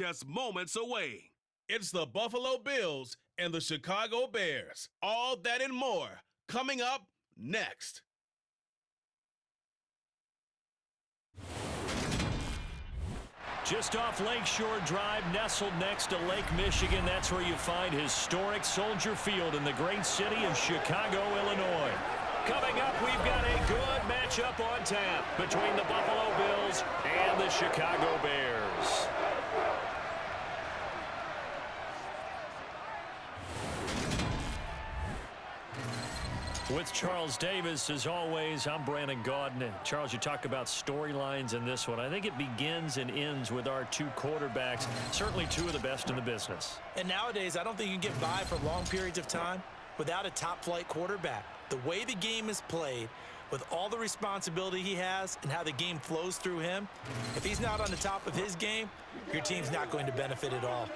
just moments away. It's the Buffalo Bills and the Chicago Bears. All that and more coming up next. Just off Lakeshore Drive, nestled next to Lake Michigan. That's where you find historic Soldier Field in the great city of Chicago, Illinois. Coming up, we've got a good matchup on tap between the Buffalo Bills and the Chicago Bears. With Charles Davis, as always, I'm Brandon Gaudin. And Charles, you talk about storylines in this one. I think it begins and ends with our two quarterbacks, certainly two of the best in the business. And nowadays, I don't think you can get by for long periods of time without a top-flight quarterback. The way the game is played, with all the responsibility he has and how the game flows through him, if he's not on the top of his game, your team's not going to benefit at all.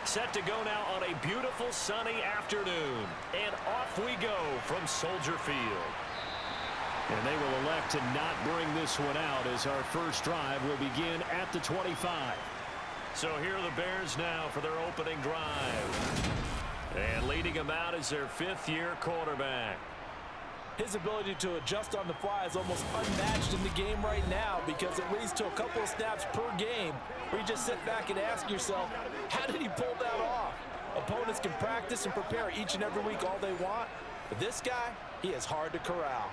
Set to go now on a beautiful sunny afternoon. And off we go from Soldier Field. And they will elect to not bring this one out as our first drive will begin at the 25. So here are the Bears now for their opening drive. And leading them out is their fifth-year quarterback. His ability to adjust on the fly is almost unmatched in the game right now because it leads to a couple of snaps per game where you just sit back and ask yourself, how did he pull that off? Opponents can practice and prepare each and every week all they want, but this guy, he is hard to corral.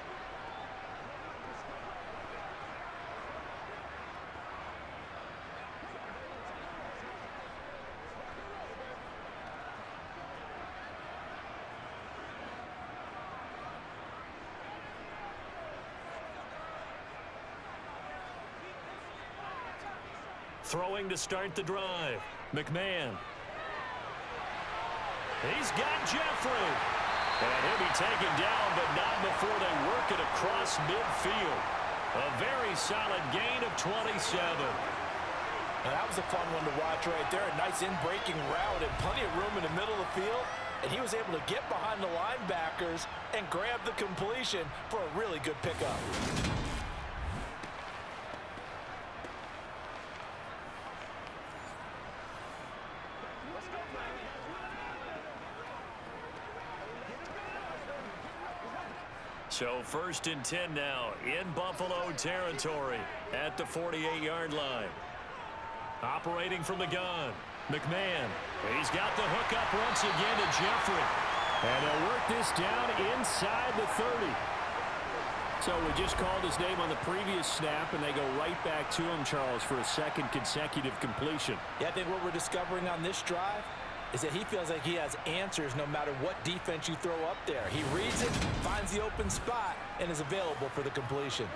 Throwing to start the drive. McMahon. He's got Jeffrey. And he'll be taken down, but not before they work it across midfield. A very solid gain of 27. Now that was a fun one to watch right there. A nice in-breaking route and plenty of room in the middle of the field. And he was able to get behind the linebackers and grab the completion for a really good pickup. So 1st and 10 now in Buffalo territory at the 48-yard line. Operating from the gun, McMahon. He's got the hookup once again to Jeffrey. And he'll work this down inside the 30. So we just called his name on the previous snap, and they go right back to him, Charles, for a second consecutive completion. Yeah, I think what we're discovering on this drive is that he feels like he has answers no matter what defense you throw up there. He reads it, finds the open spot, and is available for the completion.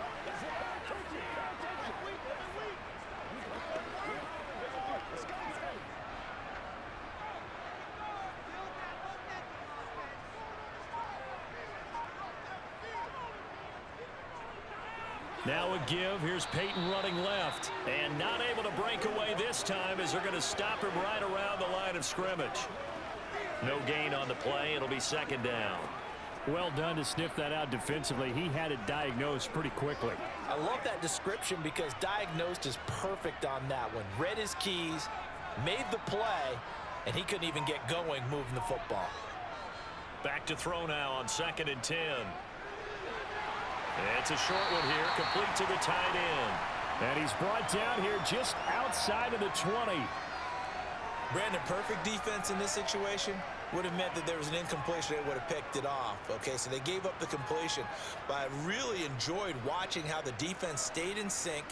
Now a give. Here's Peyton running left. And not able to break away this time as they're going to stop him right around the line of scrimmage. No gain on the play. It'll be 2nd down. Well done to sniff that out defensively. He had it diagnosed pretty quickly. I love that description because diagnosed is perfect on that one. Read his keys, made the play, and he couldn't even get going moving the football. Back to throw now on 2nd and 10. It's a short one here, complete to the tight end. And he's brought down here just outside of the 20. Brandon, perfect defense in this situation. would have meant that there was an incompletion. They would have picked it off. Okay, so they gave up the completion. But I really enjoyed watching how the defense stayed in sync,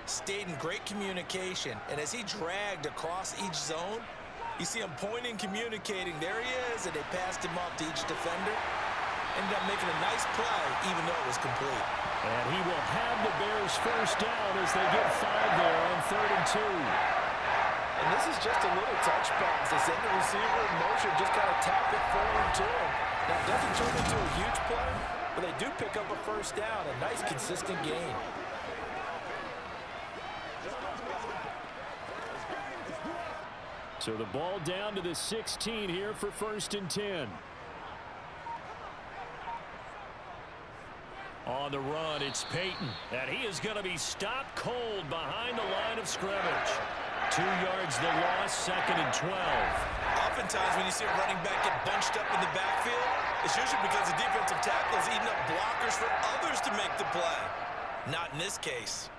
stayed in great communication. And as he dragged across each zone, you see him pointing, communicating. There he is, and they passed him off to each defender. Ended up making a nice play, even though it was complete. And he will have the Bears first down as they get 5 there on 3rd and 2. And this is just a little touch pass. They send the receiver in motion, just kind of tap it forward to him. Now, it doesn't turn into a huge play, but they do pick up a first down. A nice, consistent gain. So the ball down to the 16 here for 1st and 10. On the run, it's Peyton. And he is going to be stopped cold behind the line of scrimmage. 2 yards the loss, 2nd and 12. Oftentimes when you see a running back get bunched up in the backfield, it's usually because the defensive tackle is eating up blockers for others to make the play. Not in this case.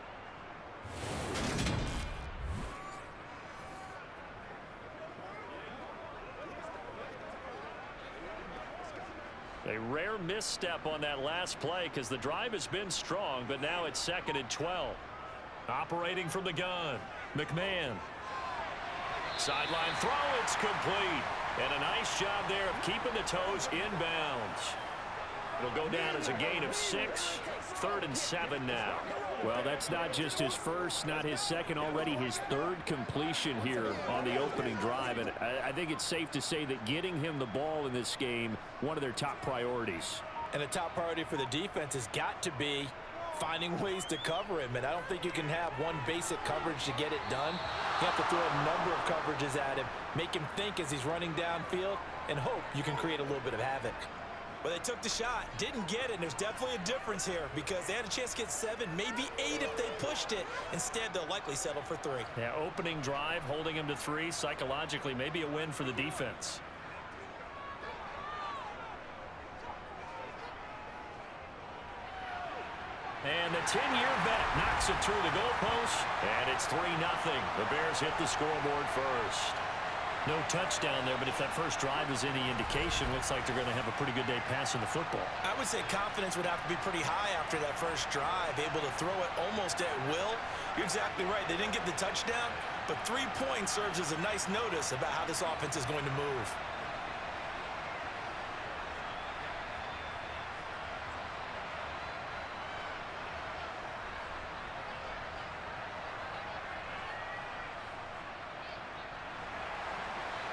A rare misstep on that last play because the drive has been strong, but now it's 2nd and 12. Operating from the gun, McMahon. Sideline throw, it's complete. And a nice job there of keeping the toes inbounds. It'll go down as a gain of 6, 3rd and 7 now. Well, that's not just his first, not his second, already his 3rd completion here on the opening drive. And I think it's safe to say that getting him the ball in this game, one of their top priorities. And a top priority for the defense has got to be finding ways to cover him. And I don't think you can have one basic coverage to get it done. You have to throw a number of coverages at him, make him think as he's running downfield, and hope you can create a little bit of havoc. Well, they took the shot, didn't get it, and there's definitely a difference here because they had a chance to get 7, maybe 8 if they pushed it. Instead, they'll likely settle for 3. Yeah, opening drive, holding him to 3, psychologically, maybe a win for the defense. And the 10-year vet knocks it through the goalpost, and it's 3-0. The Bears hit the scoreboard first. No touchdown there, but if that first drive is any indication, looks like they're going to have a pretty good day passing the football. I would say confidence would have to be pretty high after that first drive, able to throw it almost at will. You're exactly right. They didn't get the touchdown, but 3 points serves as a nice notice about how this offense is going to move.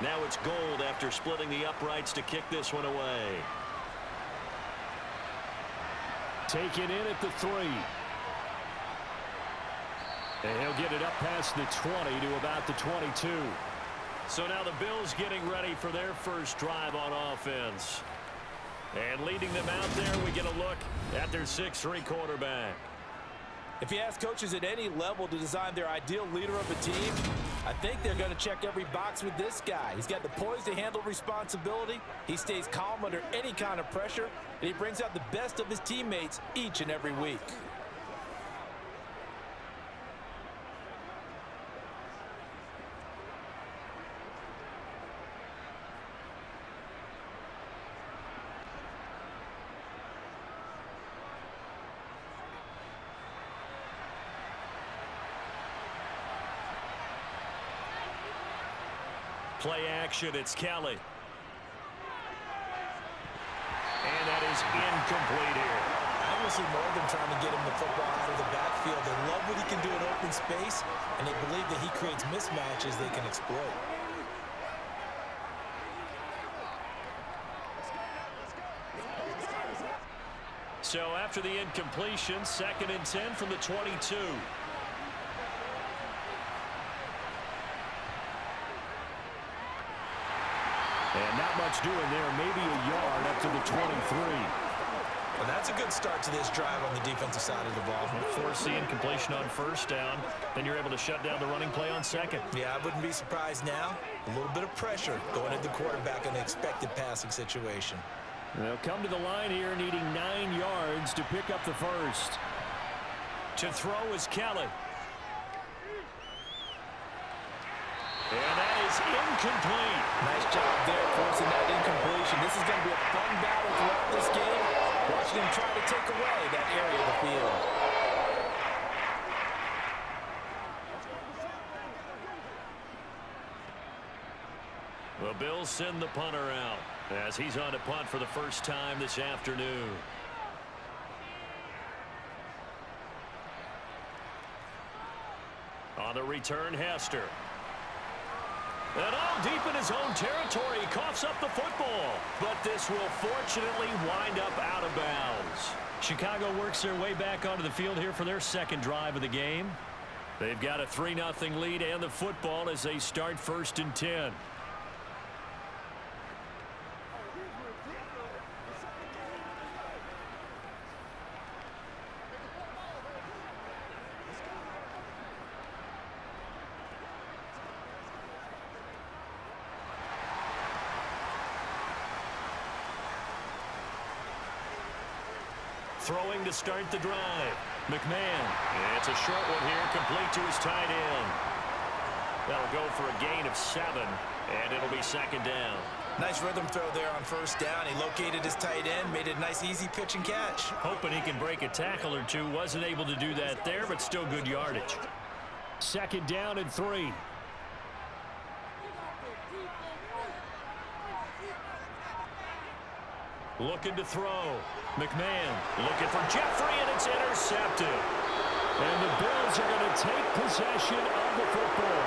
Now it's Gold after splitting the uprights to kick this one away. Taken in at the 3. And he'll get it up past the 20 to about the 22. So now the Bills getting ready for their first drive on offense. And leading them out there, we get a look at their 6'3" quarterback. If you ask coaches at any level to design their ideal leader of a team, I think they're going to check every box with this guy. He's got the poise to handle responsibility. He stays calm under any kind of pressure, and he brings out the best of his teammates each and every week. Play action, it's Kelly. And that is incomplete here. I almost see more of them trying to get him the football out of the backfield. They love what he can do in open space, and they believe that he creates mismatches they can exploit. So after the incompletion, 2nd and 10 from the 22. And not much doing there, maybe a yard up to the 23. Well, that's a good start to this drive on the defensive side of the ball. Force the incompletion on first down, then you're able to shut down the running play on 2nd. Yeah, I wouldn't be surprised now. A little bit of pressure going at the quarterback in the expected passing situation. They'll come to the line here needing 9 yards to pick up the first. To throw is Kelly. And that is is incomplete. Nice job there forcing that incompletion. This is going to be a fun battle throughout this game. Watching him try to take away that area of the field. The Bills send the punter out as he's on to punt for the first time this afternoon. On the return, Hester. And all deep in his own territory, he coughs up the football. But this will fortunately wind up out of bounds. Chicago works their way back onto the field here for their second drive of the game. They've got a 3-0 lead and the football as they start 1st and 10. Throwing to start the drive. McMahon. It's a short one here, complete to his tight end. That'll go for a gain of 7, and it'll be 2nd down. Nice rhythm throw there on 1st down. He located his tight end, made it a nice, easy pitch and catch. Hoping he can break a tackle or two. Wasn't able to do that there, but still good yardage. 2nd down and 3. Looking to throw. McMahon looking for Jeffrey, and it's intercepted. And the Bills are going to take possession of the football.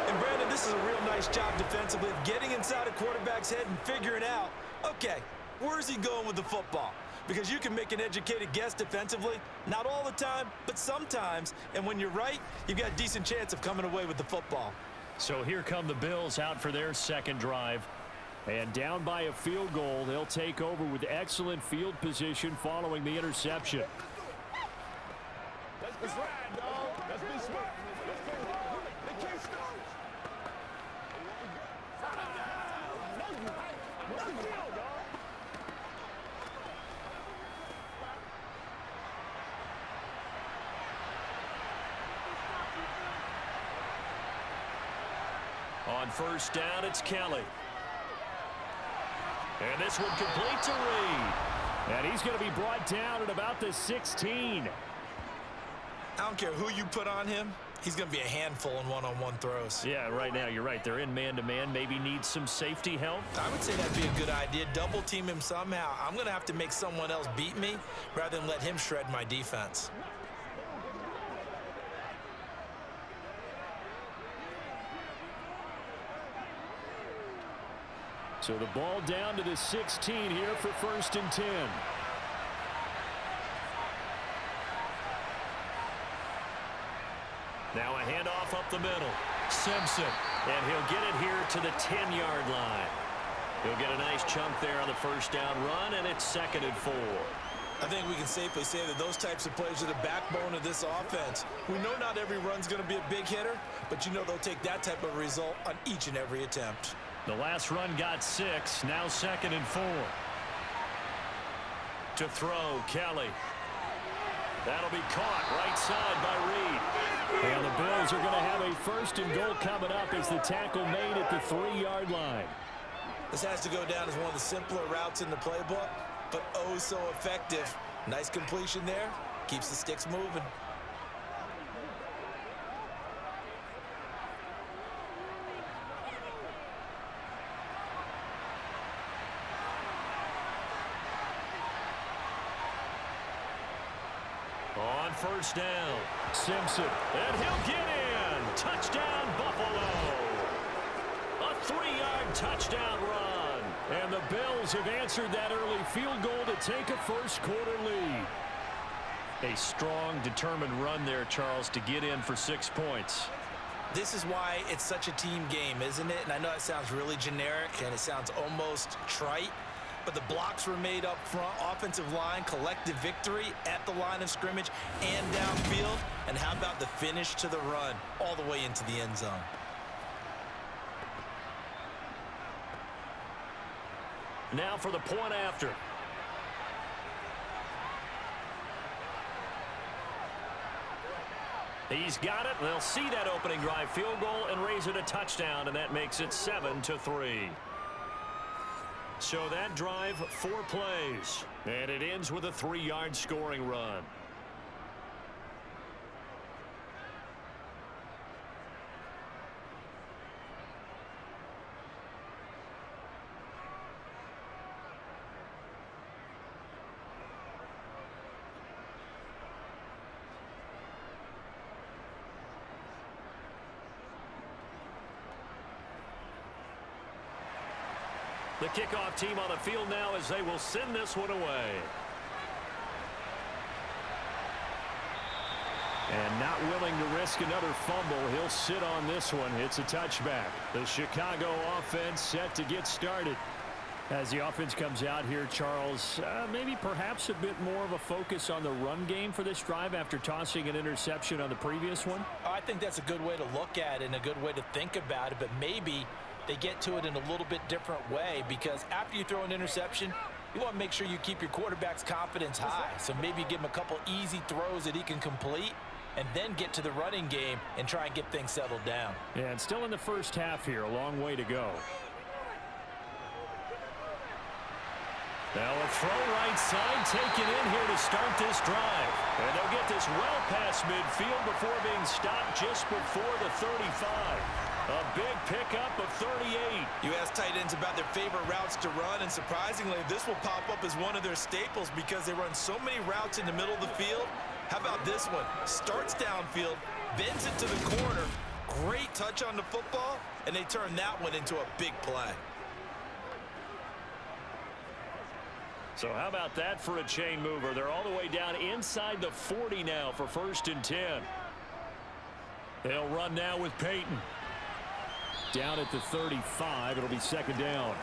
And Brandon, this is a real nice job defensively of getting inside a quarterback's head and figuring out, okay, where's he going with the football? Because you can make an educated guess defensively, not all the time, but sometimes. And when you're right, you've got a decent chance of coming away with the football. So here come the Bills out for their second drive. And down by a field goal, they'll take over with excellent field position following the interception. Let's ride, dog. Let's be smart. Let's go, dog. They can't stop. What's the deal, dog? On 1st down, it's Kelly. And this one complete to Reed. And he's going to be brought down at about the 16. I don't care who you put on him. He's going to be a handful in one-on-one throws. Yeah, right now, you're right. They're in man-to-man. Maybe need some safety help. I would say that'd be a good idea. Double team him somehow. I'm going to have to make someone else beat me rather than let him shred my defense. So the ball down to the 16 here for 1st and 10. Now a handoff up the middle. Simpson. And he'll get it here to the 10-yard line. He'll get a nice chunk there on the 1st down run, and it's 2nd and 4. I think we can safely say that those types of plays are the backbone of this offense. We know not every run's going to be a big hitter, but you know they'll take that type of result on each and every attempt. The last run got 6. Now 2nd and 4. To throw, Kelly. That'll be caught right side by Reed. And the Bills are going to have a 1st and goal coming up as the tackle made at the 3-yard line. This has to go down as one of the simpler routes in the playbook, but oh so effective. Nice completion there. Keeps the sticks moving. On 1st down, Simpson. and he'll get in. Touchdown, Buffalo. A 3-yard touchdown run. And the Bills have answered that early field goal to take a first-quarter lead. A strong, determined run there, Charles, to get in for 6 points. This is why it's such a team game, isn't it? And I know it sounds really generic and it sounds almost trite, but the blocks were made up front, offensive line, collective victory at the line of scrimmage and downfield. And how about the finish to the run all the way into the end zone? Now for the point after. He's got it. They'll see that opening drive field goal and raise it a touchdown, and that makes it 7-3. So that drive, 4 plays, and it ends with a 3-yard scoring run. The kickoff team on the field now as they will send this one away. And not willing to risk another fumble, he'll sit on this one. It's a touchback. The Chicago offense set to get started. As the offense comes out here, Charles, maybe perhaps a bit more of a focus on the run game for this drive after tossing an interception on the previous one? I think that's a good way to look at it and a good way to think about it, but maybe they get to it in a little bit different way, because after you throw an interception, you want to make sure you keep your quarterback's confidence high. So maybe give him a couple easy throws that he can complete and then get to the running game and try and get things settled down. Yeah, and still in the first half here, a long way to go. Now a throw right side taken in here to start this drive. And they'll get this well past midfield before being stopped just before the 35. A big pickup of 38. You ask tight ends about their favorite routes to run, and surprisingly, this will pop up as one of their staples because they run so many routes in the middle of the field. How about this one? Starts downfield, bends it to the corner, great touch on the football, and they turn that one into a big play. So how about that for a chain mover? They're all the way down inside the 40 now for 1st and 10. They'll run now with Peyton. Down at the 35, it'll be 2nd down.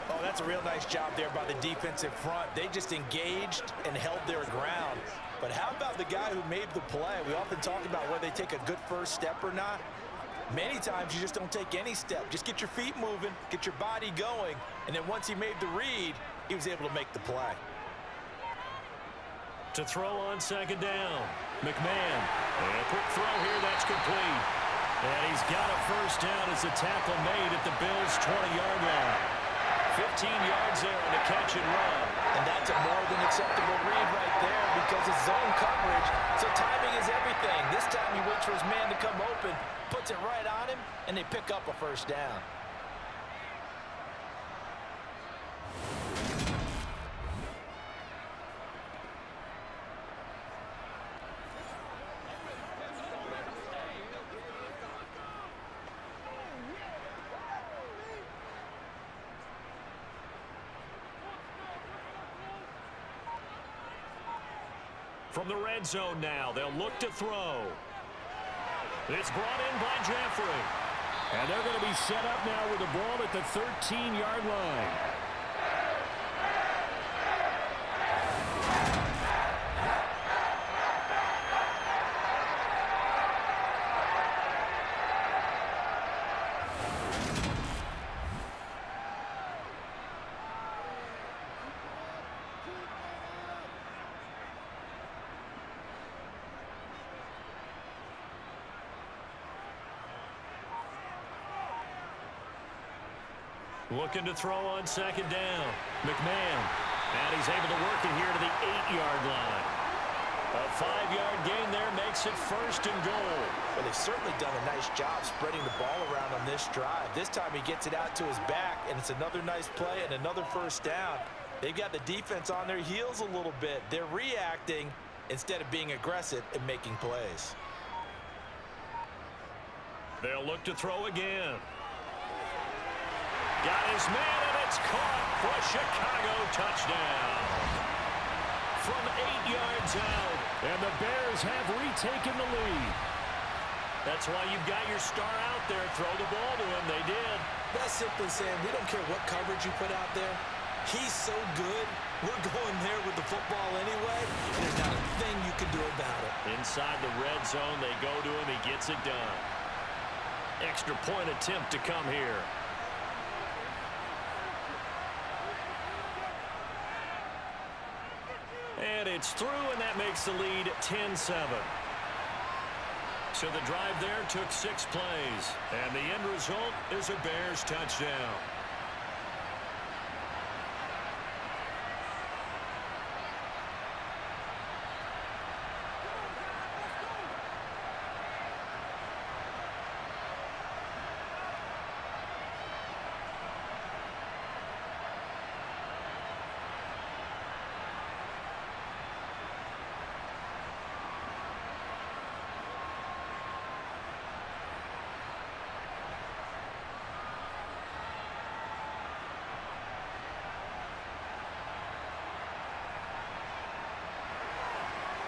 Oh, that's a real nice job there by the defensive front. They just engaged and held their ground. But how about the guy who made the play? We often talk about whether they take a good first step or not. Many times you just don't take any step. Just get your feet moving, get your body going, and then once he made the read, he was able to make the play. To throw on 2nd down, McMahon. And a quick throw here, that's complete. And he's got a 1st down as the tackle made at the Bills' 20-yard line. 15 yards there on the catch and run. And that's a more than acceptable read right there because it's zone coverage, so timing is everything. This time he waits for his man to come open, puts it right on him, and they pick up a 1st down. From the red zone now, they'll look to throw. It's brought in by Jeffrey. And they're going to be set up now with the ball at the 13-yard line. Looking to throw on 2nd down. McMahon. And he's able to work it here to the 8-yard line. A 5-yard gain there makes it 1st and goal. Well, they've certainly done a nice job spreading the ball around on this drive. This time he gets it out to his back, and it's another nice play and another 1st down. They've got the defense on their heels a little bit. They're reacting instead of being aggressive and making plays. They'll look to throw again. Got his man, and it's caught for a Chicago touchdown. From 8 yards out, and the Bears have retaken the lead. That's why you've got your star out there. Throw the ball to him. They did. That's simply saying we don't care what coverage you put out there. He's so good, we're going there with the football anyway, and there's not a thing you can do about it. Inside the red zone, they go to him. He gets it done. Extra point attempt to come here. And it's through, and that makes the lead 10-7. So the drive there took 6 plays. And the end result is a Bears touchdown.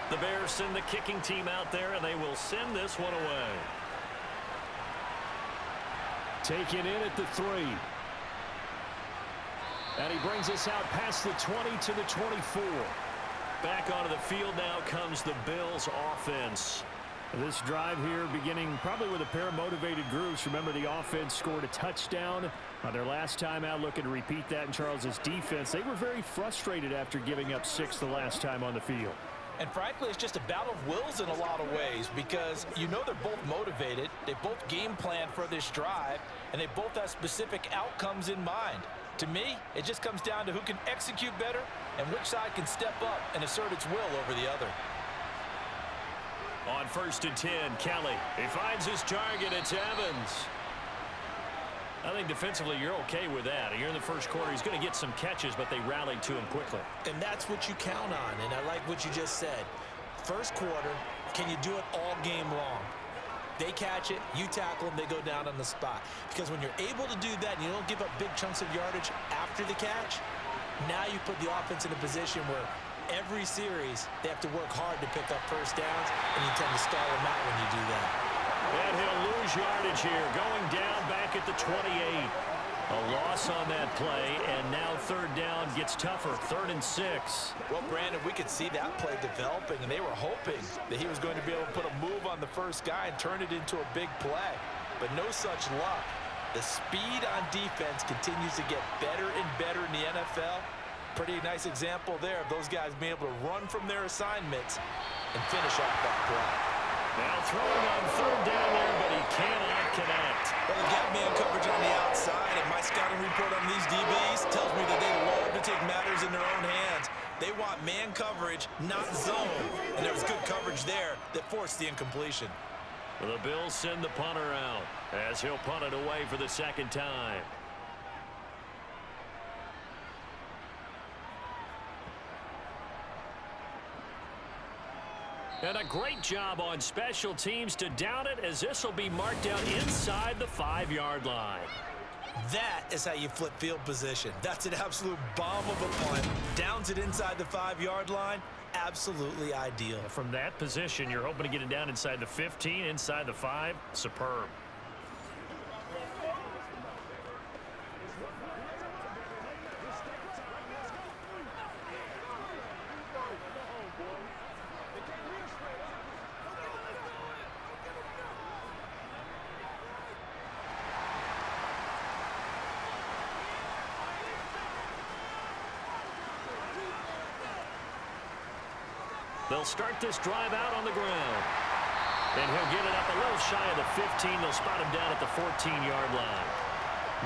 The Bears send the kicking team out there, and they will send this one away. Taken in at the 3. And he brings us out past the 20 to the 24. Back onto the field now comes the Bills offense. This drive here beginning probably with a pair of motivated groups. Remember, the offense scored a touchdown on their last time out, looking to repeat that in Charles's defense. They were very frustrated after giving up 6 the last time on the field. And frankly, it's just a battle of wills in a lot of ways because you know they're both motivated. They both game plan for this drive, and they both have specific outcomes in mind. To me, it just comes down to who can execute better and which side can step up and assert its will over the other. On 1st and 10, Kelly. He finds his target. It's Evans. I think defensively you're okay with that. Here in the first quarter, he's going to get some catches, but they rallied to him quickly. And that's what you count on, and I like what you just said. First quarter, can you do it all game long? They catch it, you tackle them, they go down on the spot. Because when you're able to do that and you don't give up big chunks of yardage after the catch, now you put the offense in a position where every series they have to work hard to pick up first downs, and you tend to stall them out when you do that. And he'll lose yardage here, going down back at the 28. A loss on that play, and now 3rd down gets tougher, 3rd and 6. Well, Brandon, we could see that play developing, and they were hoping that he was going to be able to put a move on the first guy and turn it into a big play. But no such luck. The speed on defense continues to get better and better in the NFL. Pretty nice example there of those guys being able to run from their assignments and finish off that play. Now throwing on 3rd down there, but he cannot connect. Well, they got man coverage on the outside, and my scouting report on these DBs tells me that they love to take matters in their own hands. They want man coverage, not zone. And there was good coverage there that forced the incompletion. Well, the Bills send the punter out as he'll punt it away for the 2nd time. And a great job on special teams to down it, as this will be marked down inside the 5-yard line. That is how you flip field position. That's an absolute bomb of a punt. Downs it inside the 5-yard line. Absolutely ideal. From that position, you're hoping to get it down inside the 15, inside the 5. Superb. They'll start this drive out on the ground. And he'll get it up a little shy of the 15. They'll spot him down at the 14-yard line.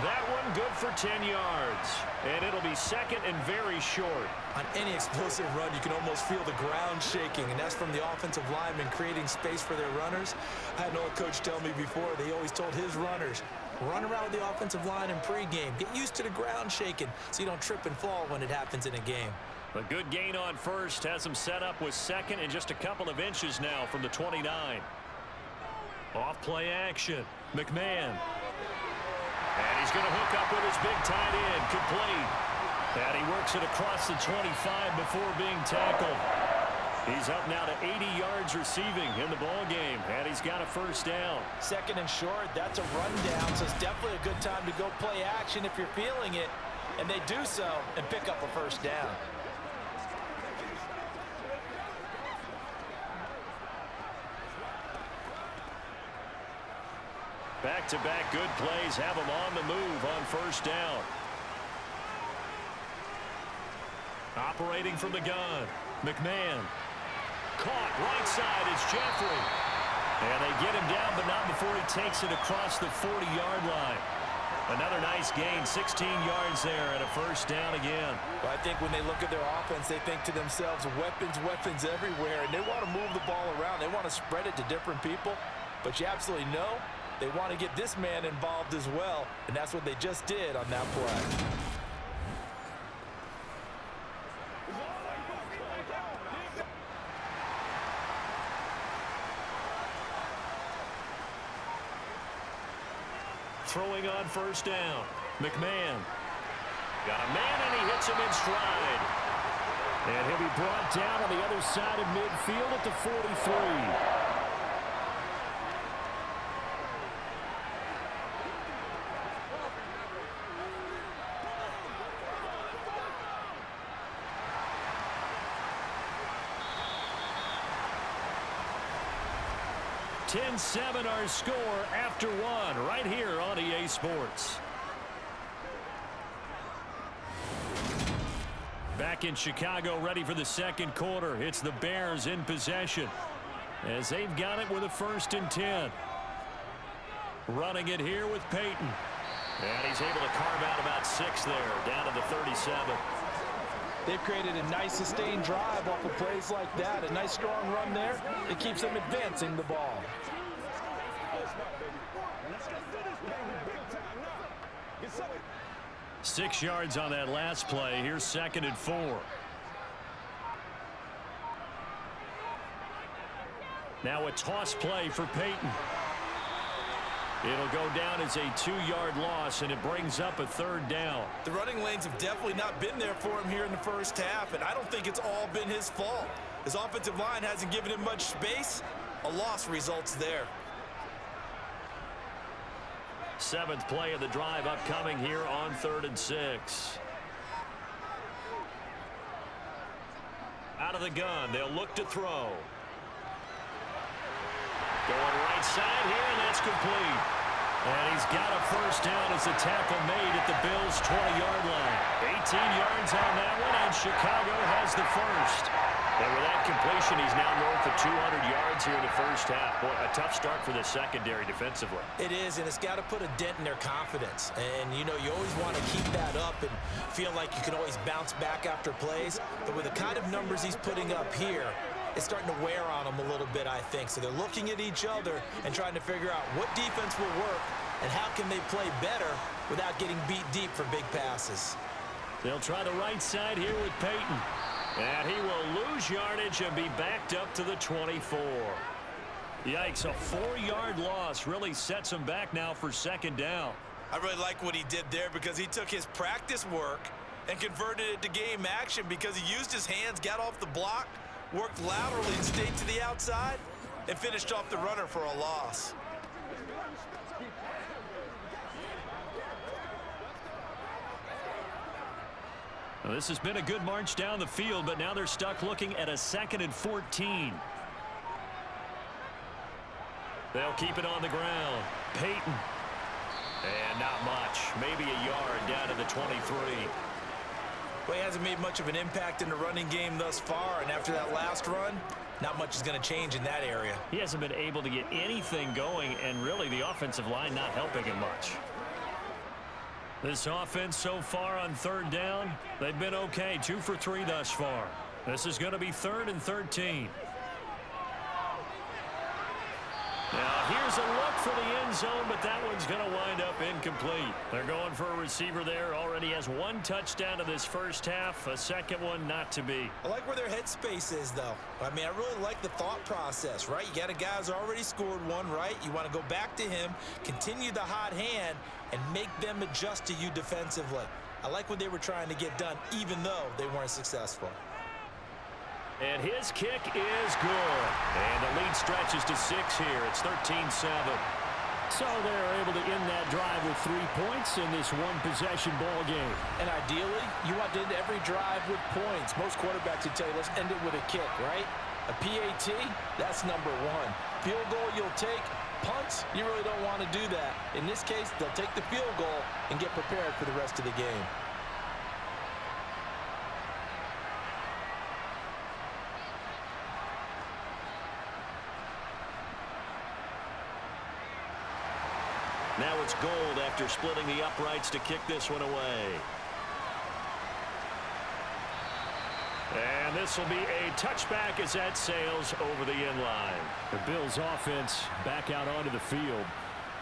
That one good for 10 yards. And it'll be 2nd and very short. On any explosive run, you can almost feel the ground shaking, and that's from the offensive linemen creating space for their runners. I had an old coach tell me before, they always told his runners, run around with the offensive line in pregame. Get used to the ground shaking so you don't trip and fall when it happens in a game. A good gain on 1st has him set up with 2nd and just a couple of inches now from the 29. Off play action. McMahon. And he's going to hook up with his big tight end. Complete. And he works it across the 25 before being tackled. He's up now to 80 yards receiving in the ball game, and he's got a 1st down. 2nd and short, that's a rundown, so it's definitely a good time to go play action if you're feeling it. And they do so and pick up a 1st down. Back-to-back good plays have him on the move on 1st down. Operating from the gun, McMahon. Caught right side is Jeffrey. And they get him down, but not before he takes it across the 40-yard line. Another nice gain, 16 yards there, and a first down again. Well, I think when they look at their offense, they think to themselves, weapons, weapons everywhere, and they want to move the ball around. They want to spread it to different people, but you absolutely know they want to get this man involved as well, and that's what they just did on that play. Throwing on first down. McMahon. Got a man, and he hits him in stride. And he'll be brought down on the other side of midfield at the 43. (10-7) our score after one right here on EA Sports. Back in Chicago, ready for the second quarter. It's the Bears in possession as they've got it with a 1st and 10. Running it here with Peyton. And he's able to carve out about 6 there, down to the 37. They've created a nice sustained drive off of plays like that. A nice strong run there. It keeps them advancing the ball. 6 yards on that last play. Here's 2nd and 4. Now a toss play for Peyton. It'll go down as a 2-yard loss, and it brings up a 3rd down. The running lanes have definitely not been there for him here in the first half, and I don't think it's all been his fault. His offensive line hasn't given him much space. A loss results there. 7th play of the drive upcoming here on 3rd and 6. Out of the gun, they'll look to throw. Going right side here, and that's complete. And he's got a first down as the tackle made at the Bills' 20-yard line. 18 yards on that one, and Chicago has the first. And with that completion, he's now north of 200 yards here in the first half. Boy, a tough start for the secondary defensively. It is, and it's got to put a dent in their confidence. And, you know, you always want to keep that up and feel like you can always bounce back after plays. But with the kind of numbers he's putting up here, it's starting to wear on them a little bit, I think. So they're looking at each other and trying to figure out what defense will work and how can they play better without getting beat deep for big passes. They'll try the right side here with Peyton. And he will lose yardage and be backed up to the 24. Yikes, a 4-yard loss really sets him back now for 2nd down. I really like what he did there because he took his practice work and converted it to game action because he used his hands, got off the block, worked laterally and stayed to the outside, and finished off the runner for a loss. Well, this has been a good march down the field, but now they're stuck looking at a 2nd and 14. They'll keep it on the ground. Peyton. And not much. Maybe a yard down to the 23. Well, he hasn't made much of an impact in the running game thus far, and after that last run, not much is going to change in that area. He hasn't been able to get anything going, and really the offensive line not helping him much. This offense so far on 3rd down, they've been okay. 2 for 3 thus far. This is going to be 3rd and 13. Now here's a look for the end zone, but that one's going to wind up incomplete. They're going for a receiver there. Already has 1 touchdown in this first half. A second one not to be. I like where their headspace is, though. I mean, I really like the thought process, right? You got a guy who's already scored 1, right? You want to go back to him, continue the hot hand, and make them adjust to you defensively. I like what they were trying to get done, even though they weren't successful. And his kick is good. And the lead stretches to 6 here. It's 13-7. So they're able to end that drive with 3 points in this one-possession ball game. And ideally, you want to end every drive with points. Most quarterbacks would tell you, let's end it with a kick, right? A PAT, that's number 1. Field goal you'll take. Punts, you really don't want to do that. In this case, they'll take the field goal and get prepared for the rest of the game. Now it's Gold after splitting the uprights to kick this one away. And this will be a touchback as that sails over the end line. The Bills offense back out onto the field.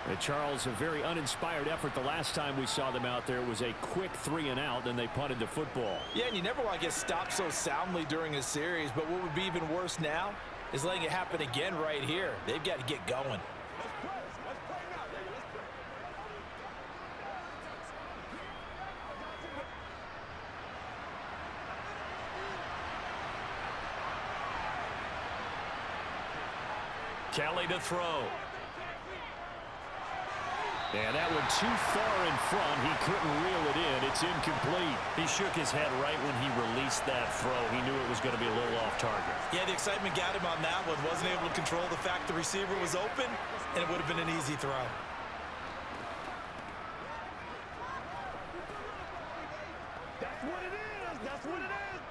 And Charles, a very uninspired effort the last time we saw them out there. It was a quick 3-and-out, then they punted the football. Yeah, and you never want to get stopped so soundly during a series, but what would be even worse now is letting it happen again right here. They've got to get going. Kelly to throw. And that one too far in front. He couldn't reel it in. It's incomplete. He shook his head right when he released that throw. He knew it was going to be a little off target. Yeah, the excitement got him on that one. Wasn't able to control the fact the receiver was open, and it would have been an easy throw. That's what it is. That's what it is.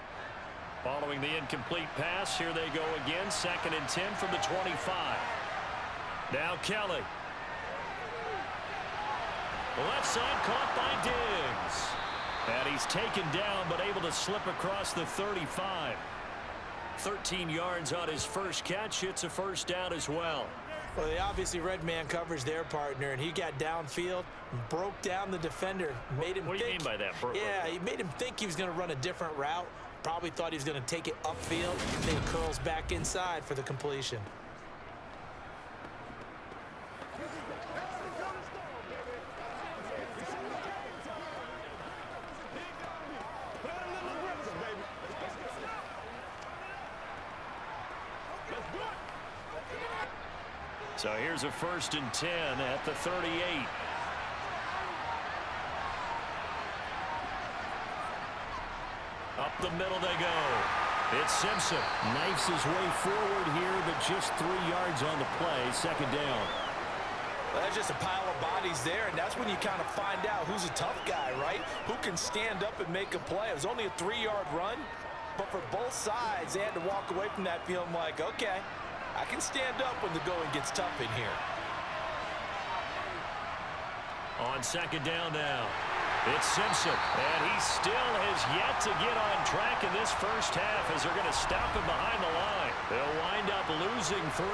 Following the incomplete pass, here they go again. 2nd and 10 from the 25. Now Kelly. The left side caught by Diggs. And he's taken down but able to slip across the 35. 13 yards on his first catch. It's a first down as well. Well, they obviously read man coverage their partner, and he got downfield, broke down the defender, made him What do you mean by that? Yeah, he made him think he was going to run a different route. Probably thought he was going to take it upfield. Then he curls back inside for the completion. So here's a 1st and 10 at the 38. Up the middle they go. It's Simpson. Knifes his way forward here, but just 3 yards on the play. 2nd down. Well, that's just a pile of bodies there, and that's when you kind of find out who's a tough guy, right? Who can stand up and make a play. It was only a 3-yard run, but for both sides, they had to walk away from that feeling like, okay, I can stand up when the going gets tough in here. On 2nd down now. It's Simpson, and he still has yet to get on track in this first half as they're going to stop him behind the line. They'll wind up losing 3,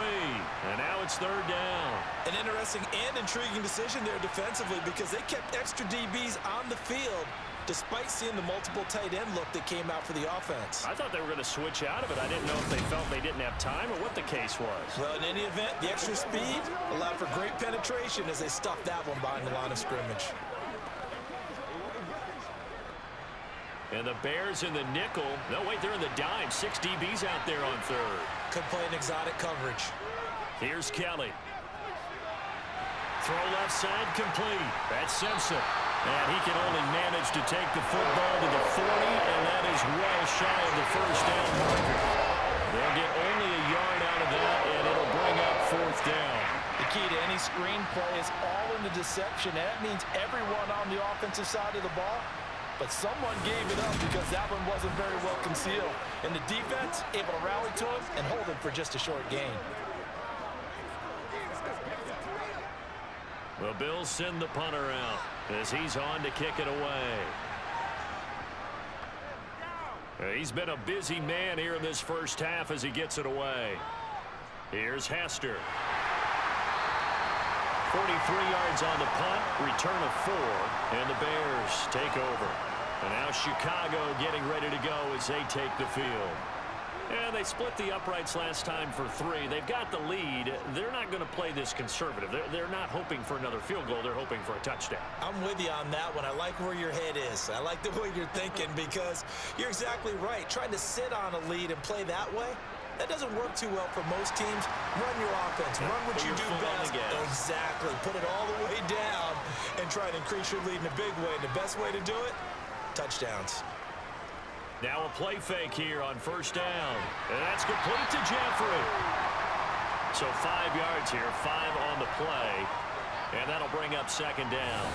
and now it's 3rd down. An interesting and intriguing decision there defensively because they kept extra DBs on the field despite seeing the multiple tight end look that came out for the offense. I thought they were going to switch out of it. I didn't know if they felt they didn't have time or what the case was. Well, in any event, the extra speed allowed for great penetration as they stuffed that one behind the line of scrimmage. And the Bears in the nickel. No, wait, they're in the dime. 6 DBs out there on 3rd. Could play an exotic coverage. Here's Kelly. Throw left side complete. That's Simpson. And he can only manage to take the football to the 40, and that is well shy of the first down marker. They'll get only a yard out of that, and it'll bring up 4th down. The key to any screen play is all in the deception. And that means everyone on the offensive side of the ball. But someone gave it up because that one wasn't very well concealed. And the defense able to rally to him and hold him for just a short gain. The Bills send the punter out as he's on to kick it away. He's been a busy man here in this first half as he gets it away. Here's Hester. 43 yards on the punt, return of 4, and the Bears take over. And now Chicago getting ready to go as they take the field. And they split the uprights last time for 3. They've got the lead. They're not going to play this conservative. They're not hoping for another field goal. They're hoping for a touchdown. I'm with you on that one. I like where your head is. I like the way you're thinking because you're exactly right. Trying to sit on a lead and play that way, that doesn't work too well for most teams. Run your offense. Run what you do best. Exactly. Put it all the way down and try to increase your lead in a big way. And the best way to do it, touchdowns. Now a play fake here on 1st down. And that's complete to Jeffrey. So 5 yards here, 5 on the play. And that'll bring up 2nd down.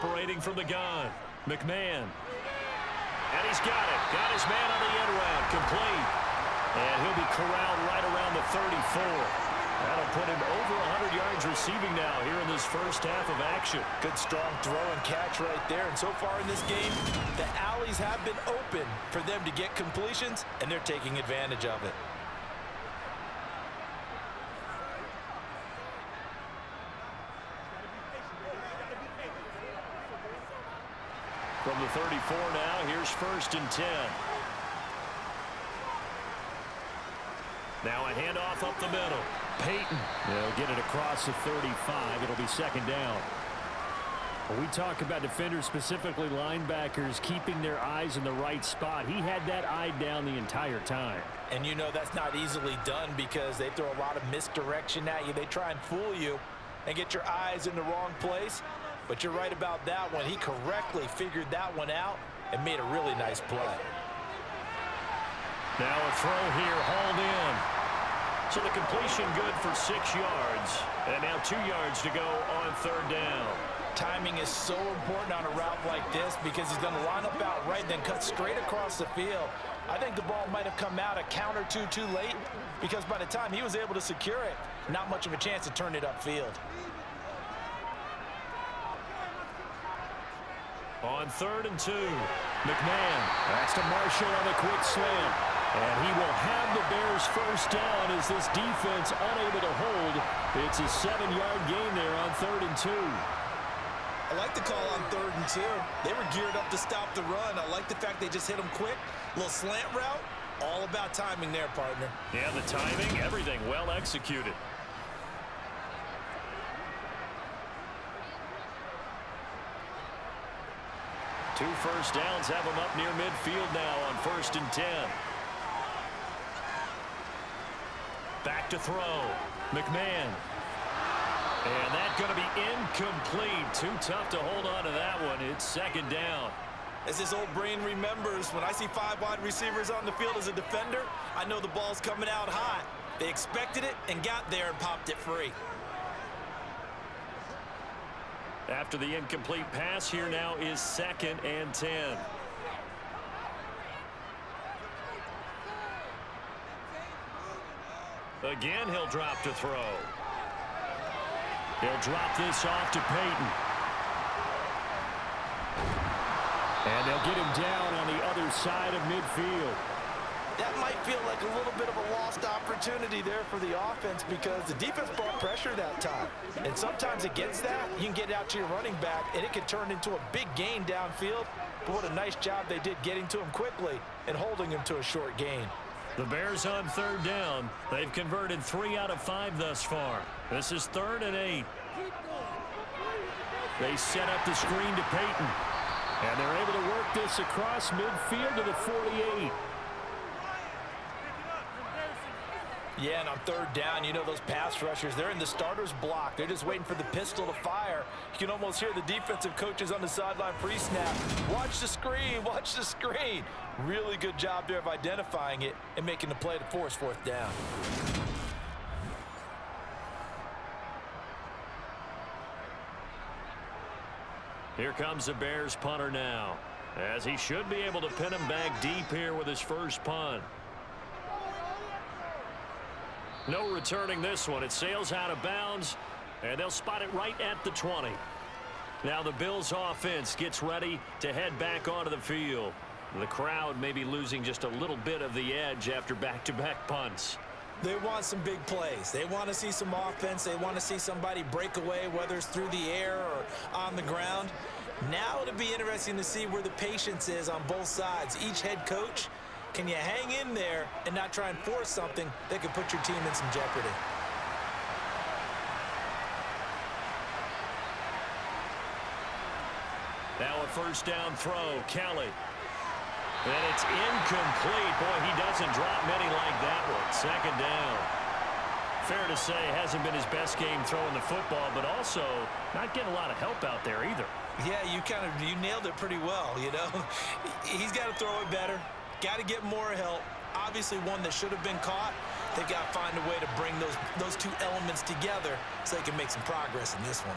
Operating from the gun, McMahon. And he's got it. Got his man on the end round. Complete. And he'll be corralled right around the 34. That'll put him over 100 yards receiving now here in this first half of action. Good strong throw and catch right there. And so far in this game, the alleys have been open for them to get completions, and they're taking advantage of it. From the 34 now, here's 1st and 10. Now a handoff up the middle. Peyton. They'll get it across the 35. It'll be 2nd down. When we talk about defenders, specifically linebackers, keeping their eyes in the right spot, he had that eye down the entire time. And you know that's not easily done because they throw a lot of misdirection at you. They try and fool you and get your eyes in the wrong place. But you're right about that one. He correctly figured that one out and made a really nice play. Now a throw here, hauled in. So the completion good for 6 yards. And now 2 yards to go on 3rd down. Timing is so important on a route like this because he's going to line up out right, then cut straight across the field. I think the ball might have come out a count or two too late because by the time he was able to secure it, not much of a chance to turn it upfield. On 3rd and 2, McMahon. That's to Marshall on the quick slant. And he will have the Bears 1st down as this defense unable to hold. It's a 7-yard gain there on 3rd and 2. I like the call on 3rd and 2. They were geared up to stop the run. I like the fact they just hit him quick. Little slant route. All about timing there, partner. Yeah, the timing, everything well executed. Two 1st downs have him up near midfield now on 1st and 10. Back to throw. McMahon. And that's going to be incomplete. Too tough to hold on to that one. It's 2nd down. As his old brain remembers, when I see 5 wide receivers on the field as a defender, I know the ball's coming out hot. They expected it and got there and popped it free. After the incomplete pass, here now is 2nd and 10. Again, he'll drop to throw. He'll drop this off to Peyton. And they'll get him down on the other side of midfield. That might feel like a little bit of a lost opportunity there for the offense because the defense brought pressure that time. And sometimes against that, you can get it out to your running back, and it can turn into a big gain downfield. But what a nice job they did getting to him quickly and holding him to a short gain. The Bears on 3rd down. They've converted 3 out of 5 thus far. This is 3rd and 8. They set up the screen to Peyton. And they're able to work this across midfield to the 48. Yeah, and on 3rd down, you know those pass rushers, they're in the starter's block. They're just waiting for the pistol to fire. You can almost hear the defensive coaches on the sideline pre-snap. Watch the screen, watch the screen. Really good job there of identifying it and making the play to force 4th down. Here comes the Bears punter now, as he should be able to pin him back deep here with his first punt. No returning this one. It sails out of bounds, and they'll spot it right at the 20. Now the Bills offense gets ready to head back onto the field. The crowd may be losing just a little bit of the edge after back-to-back punts. They want some big plays. They want to see some offense. They want to see somebody break away, whether it's through the air or on the ground. Now it'll be interesting to see where the patience is on both sides. Each head coach, can you hang in there and not try and force something that could put your team in some jeopardy? Now a 1st down throw, Kelly. And it's incomplete. Boy, he doesn't drop many like that one. 2nd down. Fair to say, hasn't been his best game throwing the football, but also not getting a lot of help out there either. Yeah, you nailed it pretty well, you know. He's got to throw it better. Got to get more help. Obviously one that should have been caught. They got to find a way to bring those two elements together so they can make some progress in this one.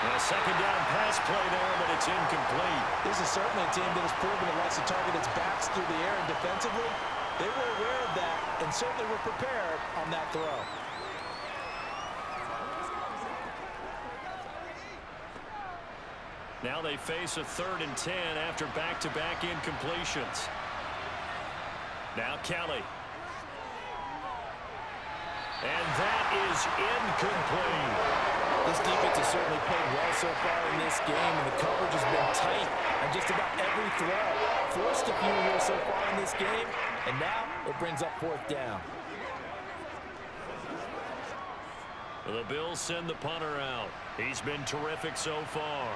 A second down pass play there, but it's incomplete. This is certainly a team that has proven it likes to target its backs through the air and defensively. They were aware of that and certainly were prepared on that throw. Now they face a 3rd and 10 after back-to-back incompletions. Now Kelly. And that is incomplete. This defense has certainly played well so far in this game, and the coverage has been tight on just about every throw. Forced a few here so far in this game, and now it brings up 4th down. The Bills send the punter out. He's been terrific so far.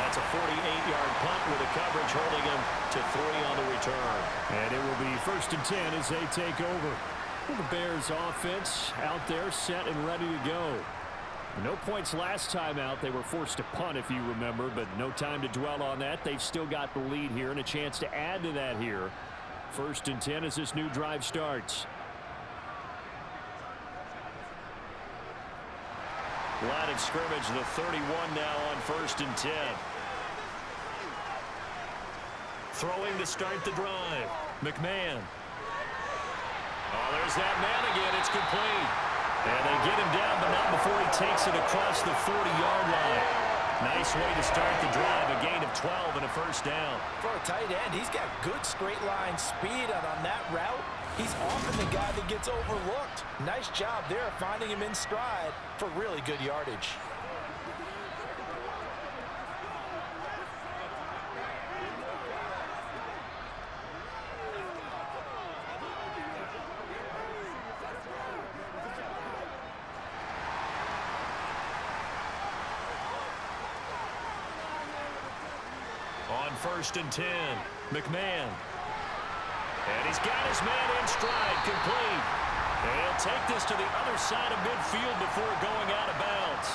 That's a 48-yard punt with a coverage holding him to 3 on the return. And it will be 1st and 10 as they take over. Well, the Bears offense out there set and ready to go. No points last time out. They were forced to punt, if you remember, but no time to dwell on that. They've still got the lead here and a chance to add to that here. 1st and 10 as this new drive starts. Line of scrimmage, the 31 now on 1st and 10. Throwing to start the drive. McMahon. Oh, there's that man again. It's complete. And they get him down, but not before he takes it across the 40-yard line. Nice way to start the drive. A gain of 12 and a 1st down. For a tight end, he's got good straight line speed, and on that route, he's often the guy that gets overlooked. Nice job there finding him in stride for really good yardage. On 1st and 10, McMahon. And he's got his man in stride, complete. And he'll take this to the other side of midfield before going out of bounds.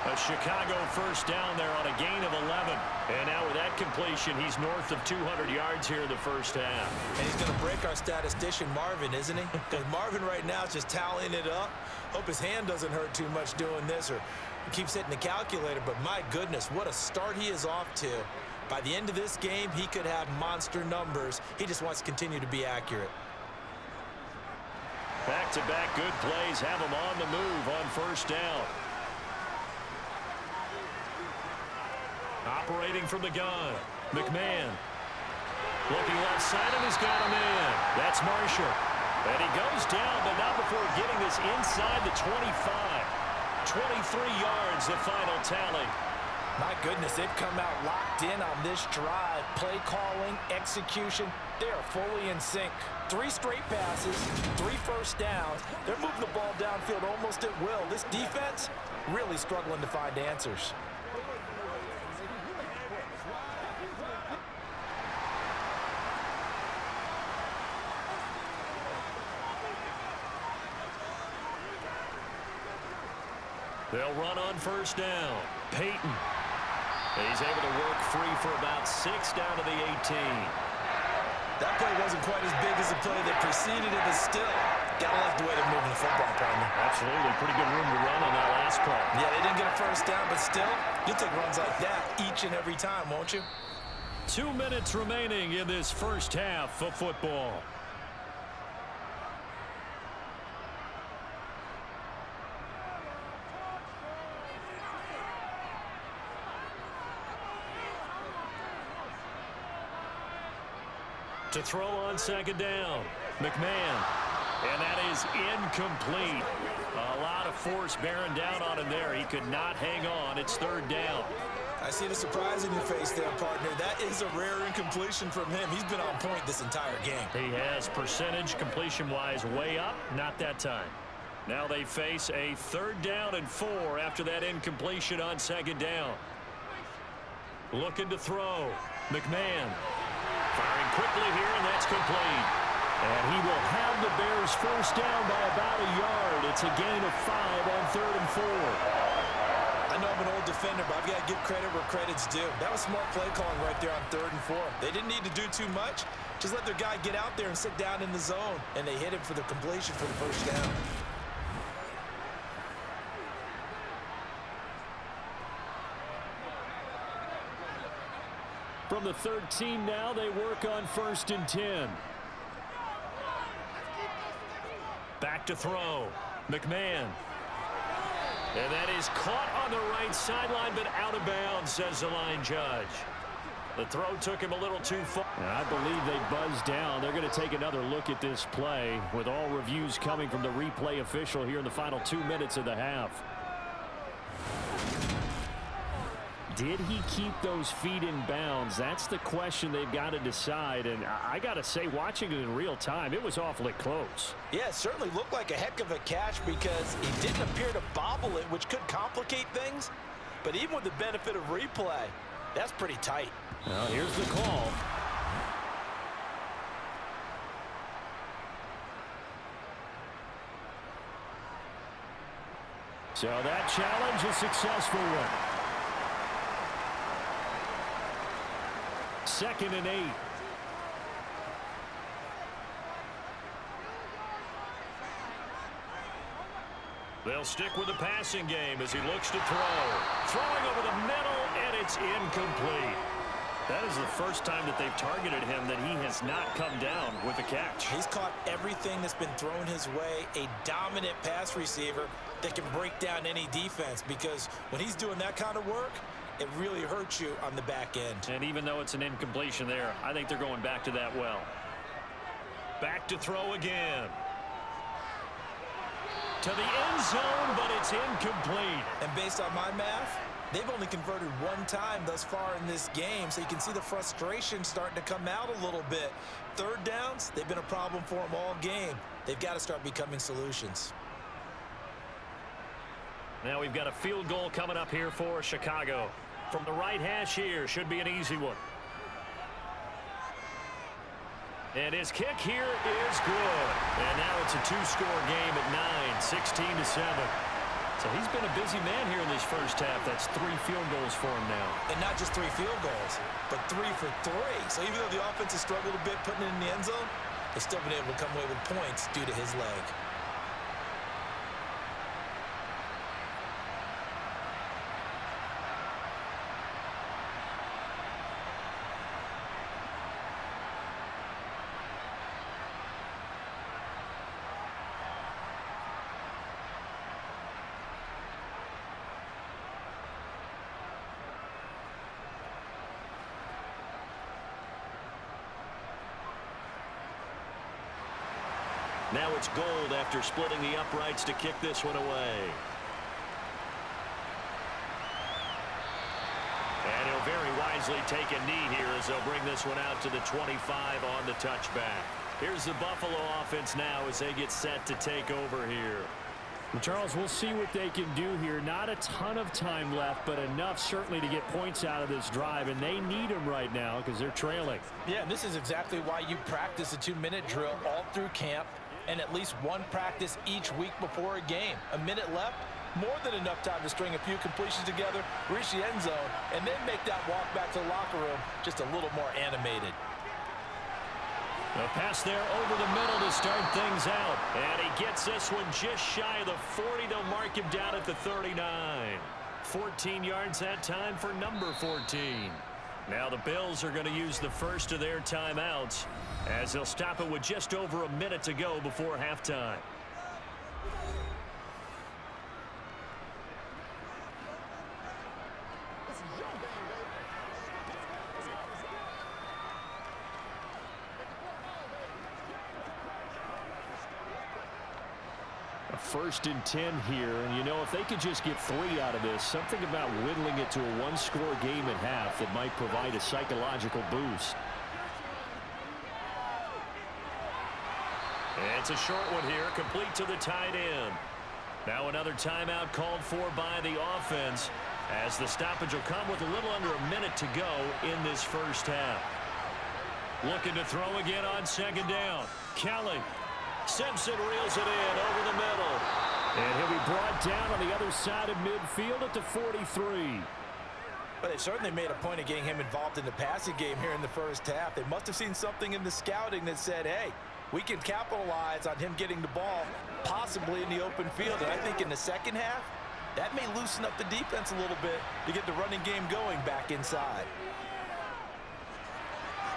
A Chicago 1st down there on a gain of 11. And now with that completion, he's north of 200 yards here in the 1st half. And he's going to break our statistician Marvin, isn't he? Because Marvin right now is just tallying it up. Hope his hand doesn't hurt too much doing this, or he keeps hitting the calculator. But my goodness, what a start he is off to. By the end of this game, he could have monster numbers. He just wants to continue to be accurate. Back-to-back good plays have him on the move on 1st down. Operating from the gun, McMahon. Looking left side, and he's got him in. That's Marshall. And he goes down, but not before getting this inside the 25. 23 yards, the final tally. My goodness, they've come out locked in on this drive. Play calling, execution, they are fully in sync. 3 straight passes, 3 1st downs. They're moving the ball downfield almost at will. This defense really struggling to find answers. They'll run on 1st down. Peyton. He's able to work free for about 6 down to the 18. That play wasn't quite as big as the play that preceded it, but still, gotta like the way they're moving the football, partner. Absolutely. Pretty good room to run on that last play. Yeah, they didn't get a 1st down, but still, you'll take runs like that each and every time, won't you? 2 minutes remaining in this 1st half of football. To throw on 2nd down, McMahon. And that is incomplete. A lot of force bearing down on him there. He could not hang on. It's 3rd down. I see the surprise in your face there, partner. That is a rare incompletion from him. He's been on point this entire game. He has percentage completion-wise way up. Not that time. Now they face a 3rd down and 4 after that incompletion on 2nd down. Looking to throw. McMahon. Firing quickly here, and that's complete. And he will have the Bears 1st down by about a yard. It's a gain of 5 on 3rd and 4. I know I'm an old defender, but I've got to give credit where credit's due. That was smart play calling right there on 3rd and 4. They didn't need to do too much. Just let their guy get out there and sit down in the zone, and they hit him for the completion for the first down. From the 13 now, they work on 1st and 10. Back to throw. McMahon. And that is caught on the right sideline, but out of bounds, says the line judge. The throw took him a little too far. And I believe they buzzed down. They're going to take another look at this play with all reviews coming from the replay official here in the final 2 minutes of the half. Did he keep those feet in bounds? That's the question they've got to decide. And I got to say, watching it in real time, it was awfully close. Yeah, it certainly looked like a heck of a catch because he didn't appear to bobble it, which could complicate things. But even with the benefit of replay, that's pretty tight. Well, here's the call. So that challenge is a successful one. 2nd and 8. They'll stick with the passing game as he looks to throw. Throwing over the middle, and it's incomplete. That is the first time that they've targeted him that he has not come down with a catch. He's caught everything that's been thrown his way. A dominant pass receiver that can break down any defense because when he's doing that kind of work, it really hurts you on the back end. And even though it's an incompletion there, I think they're going back to that well. Back to throw again. To the end zone, but it's incomplete. And based on my math, they've only converted 1 time thus far in this game, so you can see the frustration starting to come out a little bit. 3rd downs, they've been a problem for them all game. They've got to start becoming solutions. Now we've got a field goal coming up here for Chicago. From the right hash here, should be an easy one. And his kick here is good. And now it's a 2-score game at 9, 16-7. So he's been a busy man here in this first half. That's 3 field goals for him now. And not just 3 field goals, but 3 for 3. So even though the offense has struggled a bit putting it in the end zone, they've still been able to come away with points due to his leg. Now it's Gold after splitting the uprights to kick this one away. And he'll very wisely take a knee here as they'll bring this one out to the 25 on the touchback. Here's the Buffalo offense now as they get set to take over here. And Charles, we'll see what they can do here. Not a ton of time left, but enough certainly to get points out of this drive, and they need them right now because they're trailing. Yeah, and this is exactly why you practice a 2-minute drill all through camp and at least 1 practice each week before a game. A minute left, more than enough time to string a few completions together, reach the end zone, and then make that walk back to the locker room just a little more animated. A pass there over the middle to start things out. And he gets this one just shy of the 40. They'll mark him down at the 39. 14 yards that time for number 14. Now the Bills are going to use the first of their timeouts as they'll stop it with just over a minute to go before halftime. First and 10 here, and you know, if they could just get 3 out of this, something about whittling it to a 1-score game at half that might provide a psychological boost. It's a short one here, complete to the tight end. Now another timeout called for by the offense as the stoppage will come with a little under a minute to go in this first half. Looking to throw again on 2nd down. Kelly. Simpson reels it in over the middle. And he'll be brought down on the other side of midfield at the 43. But they certainly made a point of getting him involved in the passing game here in the first half. They must have seen something in the scouting that said, hey, we can capitalize on him getting the ball possibly in the open field. And I think in the second half, that may loosen up the defense a little bit to get the running game going back inside.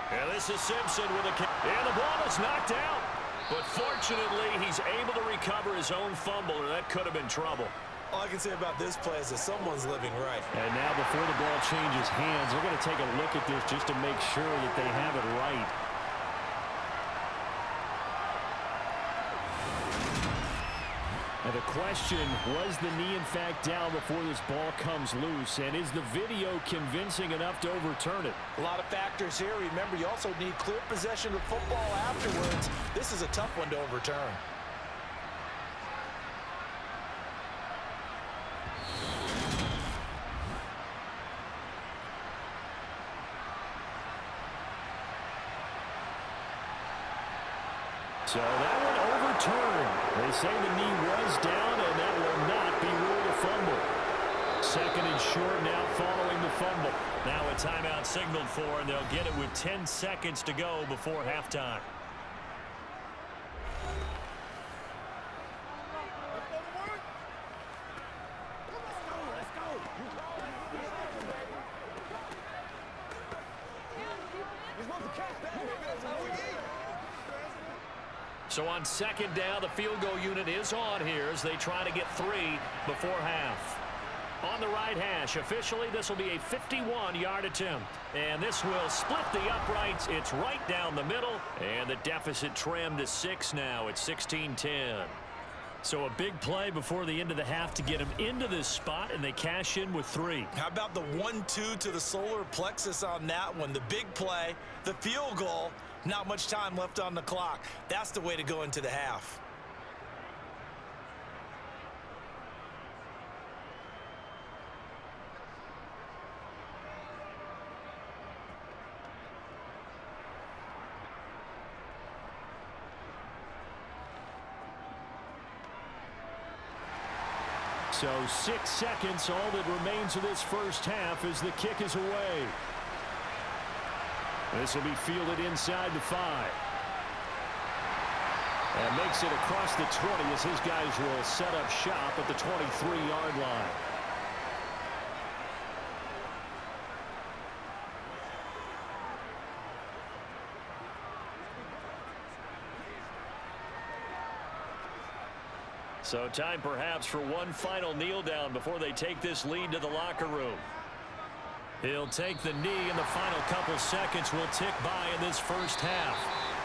And this is Simpson with a kick. And the ball is knocked out. But fortunately, he's able to recover his own fumble, or that could have been trouble. All I can say about this play is that someone's living right. And now before the ball changes hands, they're going to take a look at this just to make sure that they have it right. And the question, was the knee in fact down before this ball comes loose? And is the video convincing enough to overturn it? A lot of factors here. Remember, you also need clear possession of football afterwards. This is a tough one to overturn. So that one overturned. They say the knee was down, and that will not be ruled a fumble. Second and short now following the fumble. Now a timeout signaled for, and they'll get it with 10 seconds to go before halftime. So on second down, the field goal unit is on here as they try to get 3 before half. On the right hash, officially, this will be a 51-yard attempt. And this will split the uprights. It's right down the middle. And the deficit trimmed to 6 now. It's 16-10. So a big play before the end of the half to get them into this spot, and they cash in with 3. How about the 1-2 to the solar plexus on that one? The big play, the field goal, not much time left on the clock. That's the way to go into the half. So 6 seconds, all that remains of this first half as the kick is away. This will be fielded inside the 5. And makes it across the 20 as his guys will set up shop at the 23-yard line. So time perhaps for one final kneel down before they take this lead to the locker room. He'll take the knee, and the final couple seconds will tick by in this first half.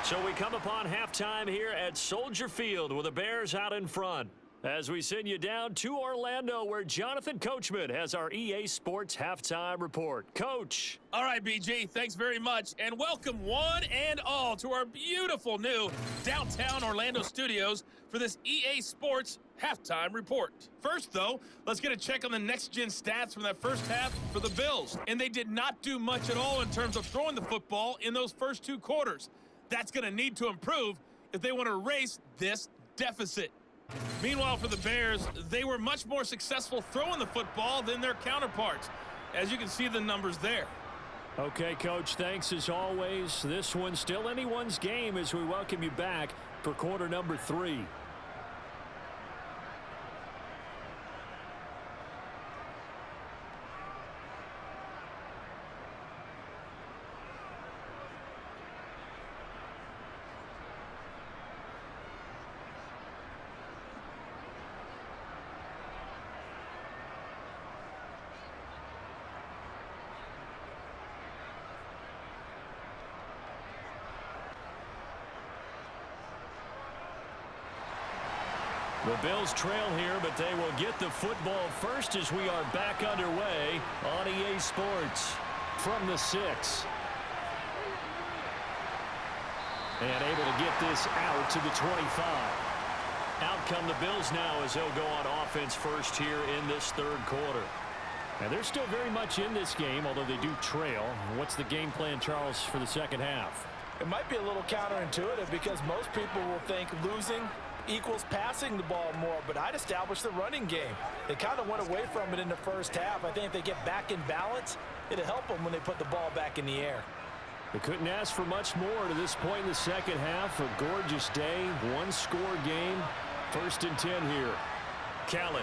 So we come upon halftime here at Soldier Field with the Bears out in front. As we send you down to Orlando, where Jonathan Coachman has our EA Sports Halftime Report. Coach. All right, BG, thanks very much, and welcome one and all to our beautiful new downtown Orlando studios for this EA Sports Halftime Report. First, though, let's get a check on the next-gen stats from that first half for the Bills. And they did not do much at all in terms of throwing the football in those first 2 quarters. That's going to need to improve if they want to erase this deficit. Meanwhile, for the Bears, they were much more successful throwing the football than their counterparts, as you can see the numbers there. Okay, Coach, thanks as always. This one's still anyone's game as we welcome you back for quarter number 3. The Bills trail here, but they will get the football first as we are back underway on EA Sports from the 6. And able to get this out to the 25. Out come the Bills now as they'll go on offense first here in this third quarter. And they're still very much in this game, although they do trail. What's the game plan, Charles, for the second half? It might be a little counterintuitive because most people will think losing equals passing the ball more, but I'd establish the running game. They kind of went away from it in the first half. I think if they get back in balance, it'll help them when they put the ball back in the air. They couldn't ask for much more to this point in the second half. A gorgeous day, one-score game. 1st and 10 here. Kelly.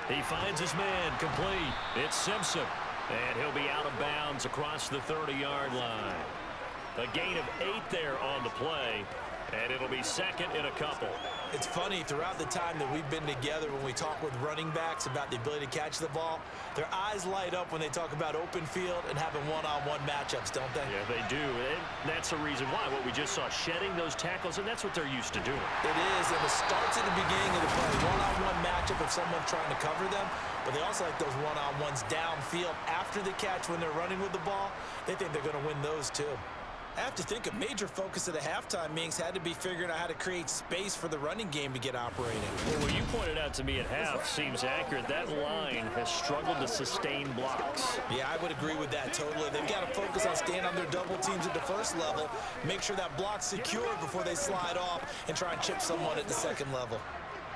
He finds his man complete. It's Simpson. And he'll be out of bounds across the 30-yard line. A gain of 8 there on the play. And it'll be 2nd and a couple. It's funny, throughout the time that we've been together, when we talk with running backs about the ability to catch the ball, their eyes light up when they talk about open field and having one-on-one matchups, don't they? Yeah, they do. And that's the reason why. What we just saw, shedding those tackles, and that's what they're used to doing. It is, and it starts at the beginning of the play. One-on-one matchup if someone's trying to cover them, but they also like those one-on-ones downfield after the catch when they're running with the ball. They think they're going to win those too. I have to think a major focus of the halftime meetings had to be figuring out how to create space for the running game to get operating. Well, what you pointed out to me at half seems accurate. That line has struggled to sustain blocks. Yeah, I would agree with that totally. They've got to focus on staying on their double teams at the first level, make sure that block's secured before they slide off and try and chip someone at the second level.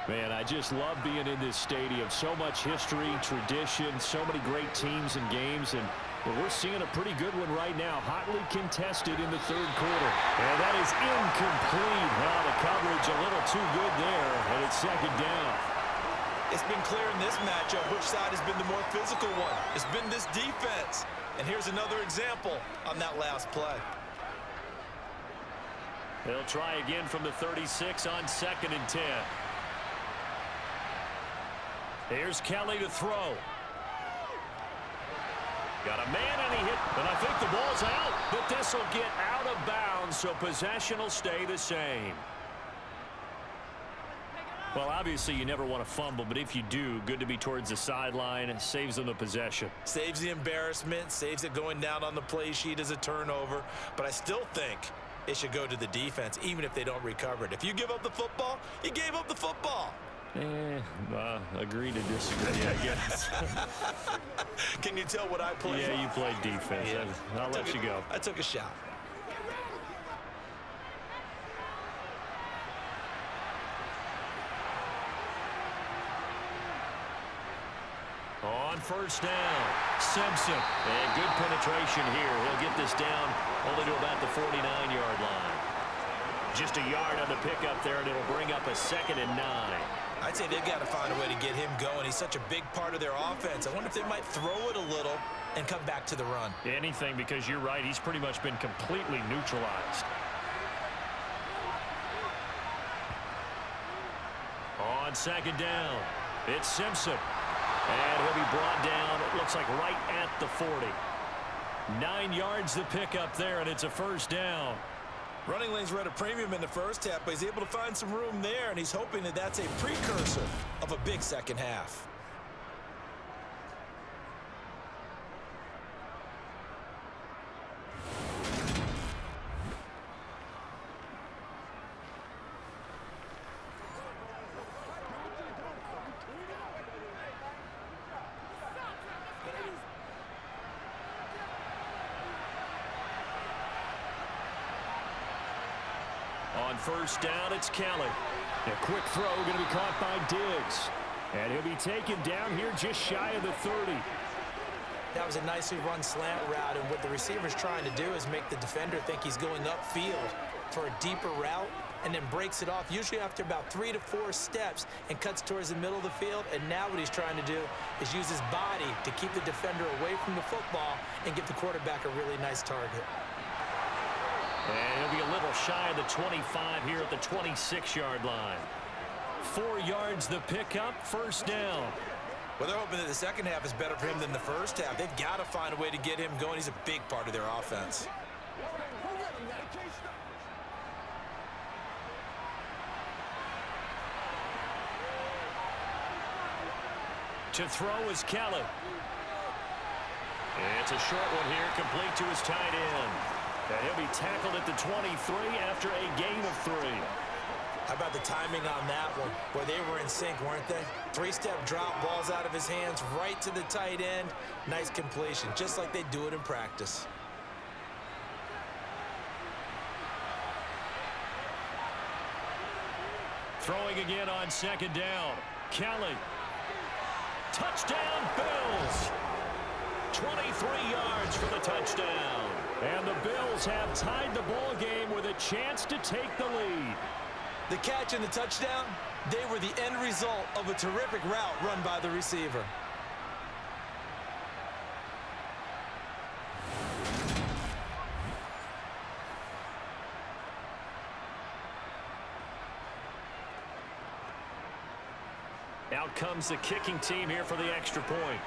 Man, I just love being in this stadium. So much history, tradition, so many great teams and games, and well, we're seeing a pretty good one right now. Hotly contested in the 3rd quarter. And that is incomplete. Well, the coverage a little too good there, and it's 2nd down. It's been clear in this matchup which side has been the more physical one. It's been this defense. And here's another example on that last play. They'll try again from the 36 on 2nd and 10. Here's Kelly to throw. Got a man and he hit, and I think the ball's out. But this will get out of bounds, so possession will stay the same. Well, obviously you never want to fumble, but if you do, good to be towards the sideline. It saves them the possession. Saves the embarrassment, saves it going down on the play sheet as a turnover. But I still think it should go to the defense, even if they don't recover it. If you give up the football, you gave up the football. Agree to disagree, I guess. Can you tell what I played? Yeah, you played defense. Yeah. I'll let you go. I took a shot. On 1st down, Simpson. And good penetration here. He'll get this down only to about the 49-yard line. Just a yard on the pickup there, and it'll bring up a 2nd and 9. I'd say they've got to find a way to get him going. He's such a big part of their offense. I wonder if they might throw it a little and come back to the run. Anything, because you're right. He's pretty much been completely neutralized. On 2nd down, it's Simpson. And he'll be brought down, it looks like right at the 40. 9 yards to pick up there, and it's a 1st down. Running lanes were at a premium in the first half, but he's able to find some room there, and he's hoping that that's a precursor of a big second half. On 1st down, it's Kelly. A quick throw going to be caught by Diggs. And he'll be taken down here just shy of the 30. That was a nicely run slant route, and what the receiver's trying to do is make the defender think he's going upfield for a deeper route, and then breaks it off, usually after about 3 to 4 steps, and cuts towards the middle of the field. And now what he's trying to do is use his body to keep the defender away from the football and give the quarterback a really nice target. And he'll be a little shy of the 25 here at the 26-yard line. 4 yards the pickup, 1st down. Well, they're hoping that the second half is better for him than the first half. They've got to find a way to get him going. He's a big part of their offense. To throw is Kelly. It's a short one here, complete to his tight end. And he'll be tackled at the 23 after a gain of 3. How about the timing on that one? Where they were in sync, weren't they? 3-step drop, balls out of his hands, right to the tight end. Nice completion, just like they do it in practice. Throwing again on second down. Kelly. Touchdown, Bills. 23 yards for the touchdown. And the Bills have tied the ball game with a chance to take the lead. The catch and the touchdown, they were the end result of a terrific route run by the receiver. Out comes the kicking team here for the extra point.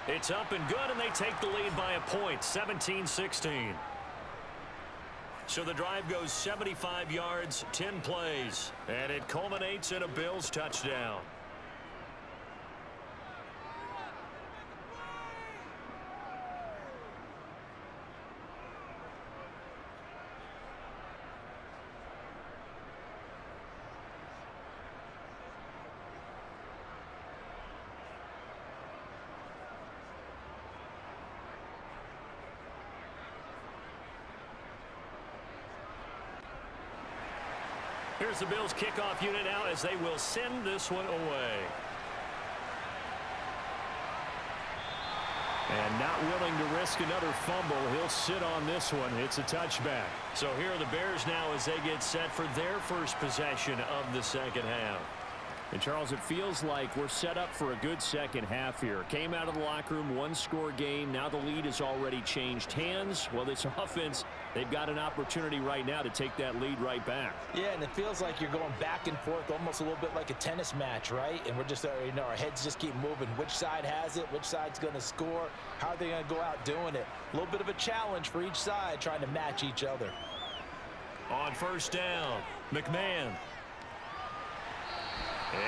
It's up and good, and they take the lead by a point, 17-16. So the drive goes 75 yards, 10 plays, and it culminates in a Bills touchdown. Here's the Bills kickoff unit now as they will send this one away. And not willing to risk another fumble, he'll sit on this one. It's a touchback. So here are the Bears now as they get set for their first possession of the second half. And, Charles, it feels like we're set up for a good second half here. Came out of the locker room, one-score game. Now the lead has already changed hands. Well, this offense, they've got an opportunity right now to take that lead right back. Yeah, and it feels like you're going back and forth almost a little bit like a tennis match, right? And we're just, our heads just keep moving. Which side has it? Which side's going to score? How are they going to go out doing it? A little bit of a challenge for each side trying to match each other. On first down, McMahon.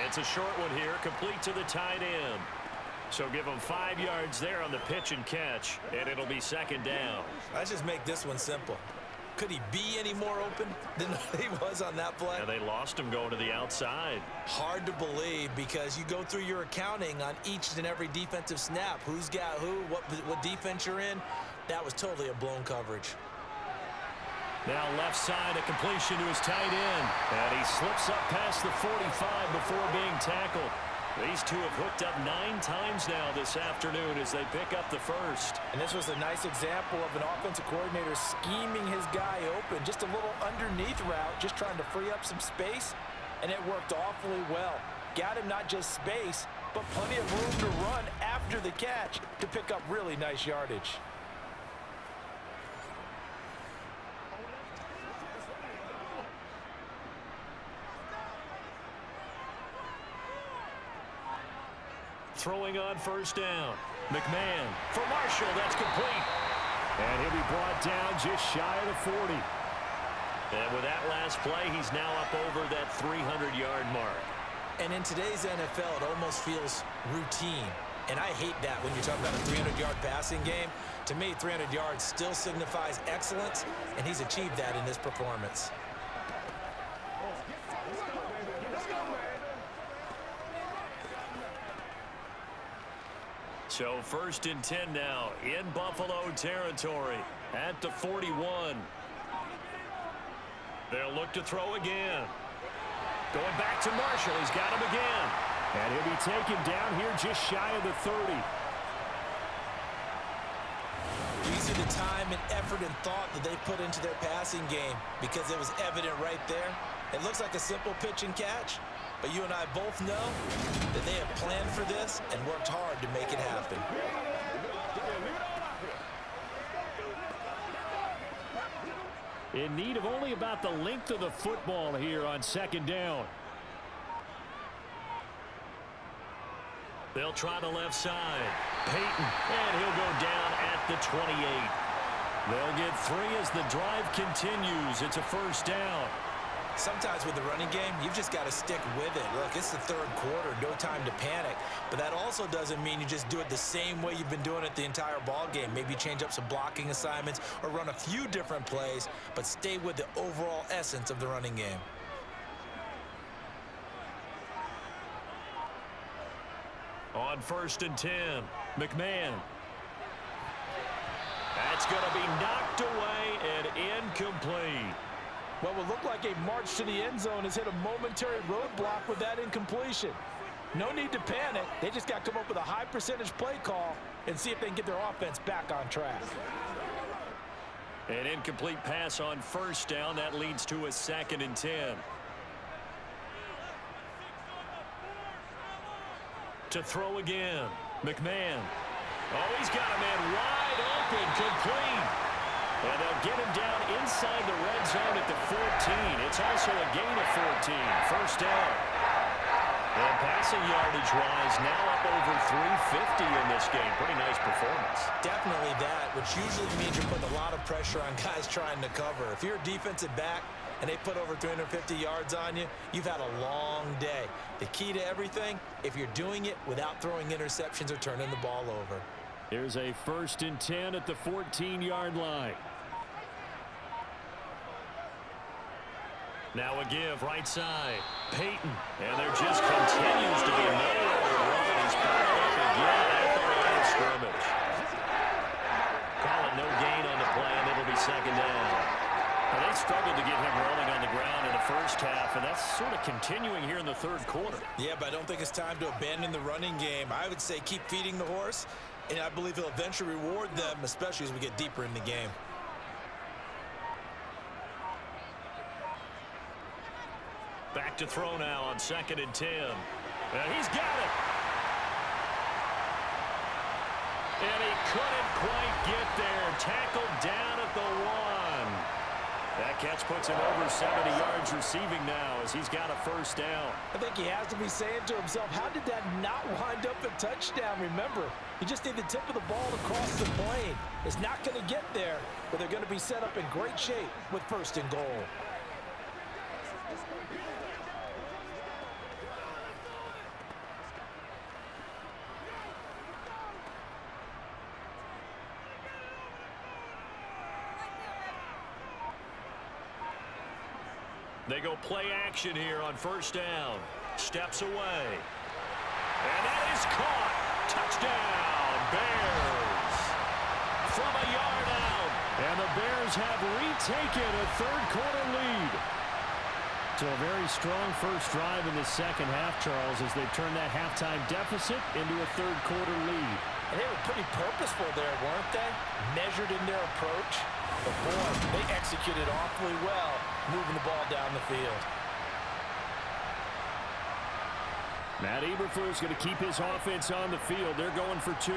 It's a short one here, complete to the tight end. So give him 5 yards there on the pitch and catch, and it'll be second down. Let's just make this one simple. Could he be any more open than he was on that play? And they lost him going to the outside. Hard to believe because you go through your accounting on each and every defensive snap. Who's got who, what defense you're in. That was totally a blown coverage. Now left side, a completion to his tight end. And he slips up past the 45 before being tackled. These two have hooked up 9 times now this afternoon as they pick up the first. And this was a nice example of an offensive coordinator scheming his guy open. Just a little underneath route, just trying to free up some space. And it worked awfully well. Got him not just space, but plenty of room to run after the catch to pick up really nice yardage. Throwing on first down. McMahon for Marshall. That's complete. And he'll be brought down just shy of the 40. And with that last play, he's now up over that 300-yard mark. And in today's NFL, it almost feels routine. And I hate that when you're talking about a 300-yard passing game. To me, 300 yards still signifies excellence, and he's achieved that in this performance. So first and 10 now in Buffalo territory at the 41. They'll look to throw again. Going back to Marshall. He's got him again. And he'll be taken down here just shy of the 30. You see the time and effort and thought that they put into their passing game because it was evident right there. It looks like a simple pitch and catch. But you and I both know that they have planned for this and worked hard to make it happen. In need of only about the length of the football here on second down. They'll try the left side. Peyton, and he'll go down at the 28. They'll get 3 as the drive continues. It's a first down. Sometimes with the running game, you've just got to stick with it. Look, it's the third quarter, no time to panic. But that also doesn't mean you just do it the same way you've been doing it the entire ball game. Maybe change up some blocking assignments or run a few different plays, but stay with the overall essence of the running game. On first and 10, McMahon. That's going to be knocked away and incomplete. What would look like a march to the end zone has hit a momentary roadblock with that incompletion. No need to panic. They just got to come up with a high percentage play call and see if they can get their offense back on track. An incomplete pass on first down. That leads to a 2nd and 10. To throw again. McMahon. Oh, he's got a man wide open, complete. And they'll get him down inside the red zone at the 14. It's also a gain of 14. First down. And passing yardage-wise, now up over 350 in this game. Pretty nice performance. Definitely that, which usually means you're putting a lot of pressure on guys trying to cover. If you're a defensive back and they put over 350 yards on you, you've had a long day. The key to everything, if you're doing it without throwing interceptions or turning the ball over. Here's a 1st and 10 at the 14-yard line. Now a give, right side. Peyton. And there just continues to be nowhere to run. He's back up again at the line of scrimmage. Call it no gain on the play, and it'll be 2nd down. Well, they struggled to get him rolling on the ground in the first half, and that's sort of continuing here in the 3rd quarter. Yeah, but I don't think it's time to abandon the running game. I would say keep feeding the horse, and I believe he'll eventually reward them, especially as we get deeper in the game. Back to throw now on 2nd and 10. And he's got it. And he couldn't quite get there. Tackled down at the 1. That catch puts him over 70 yards receiving now as he's got a first down. I think he has to be saying to himself, how did that not wind up a touchdown? Remember, you just need the tip of the ball to cross the plane. It's not going to get there, but they're going to be set up in great shape with 1st and goal. They go play action here on 1st down. Steps away. And that is caught. Touchdown, Bears. From a yard out. And the Bears have retaken a 3rd quarter lead. So a very strong first drive in the 2nd half, Charles, as they turn that halftime deficit into a 3rd quarter lead. And they were pretty purposeful there, weren't they? Measured in their approach. But boy, they executed awfully well, moving the ball down the field. Matt Eberflus going to keep his offense on the field. They're going for 2.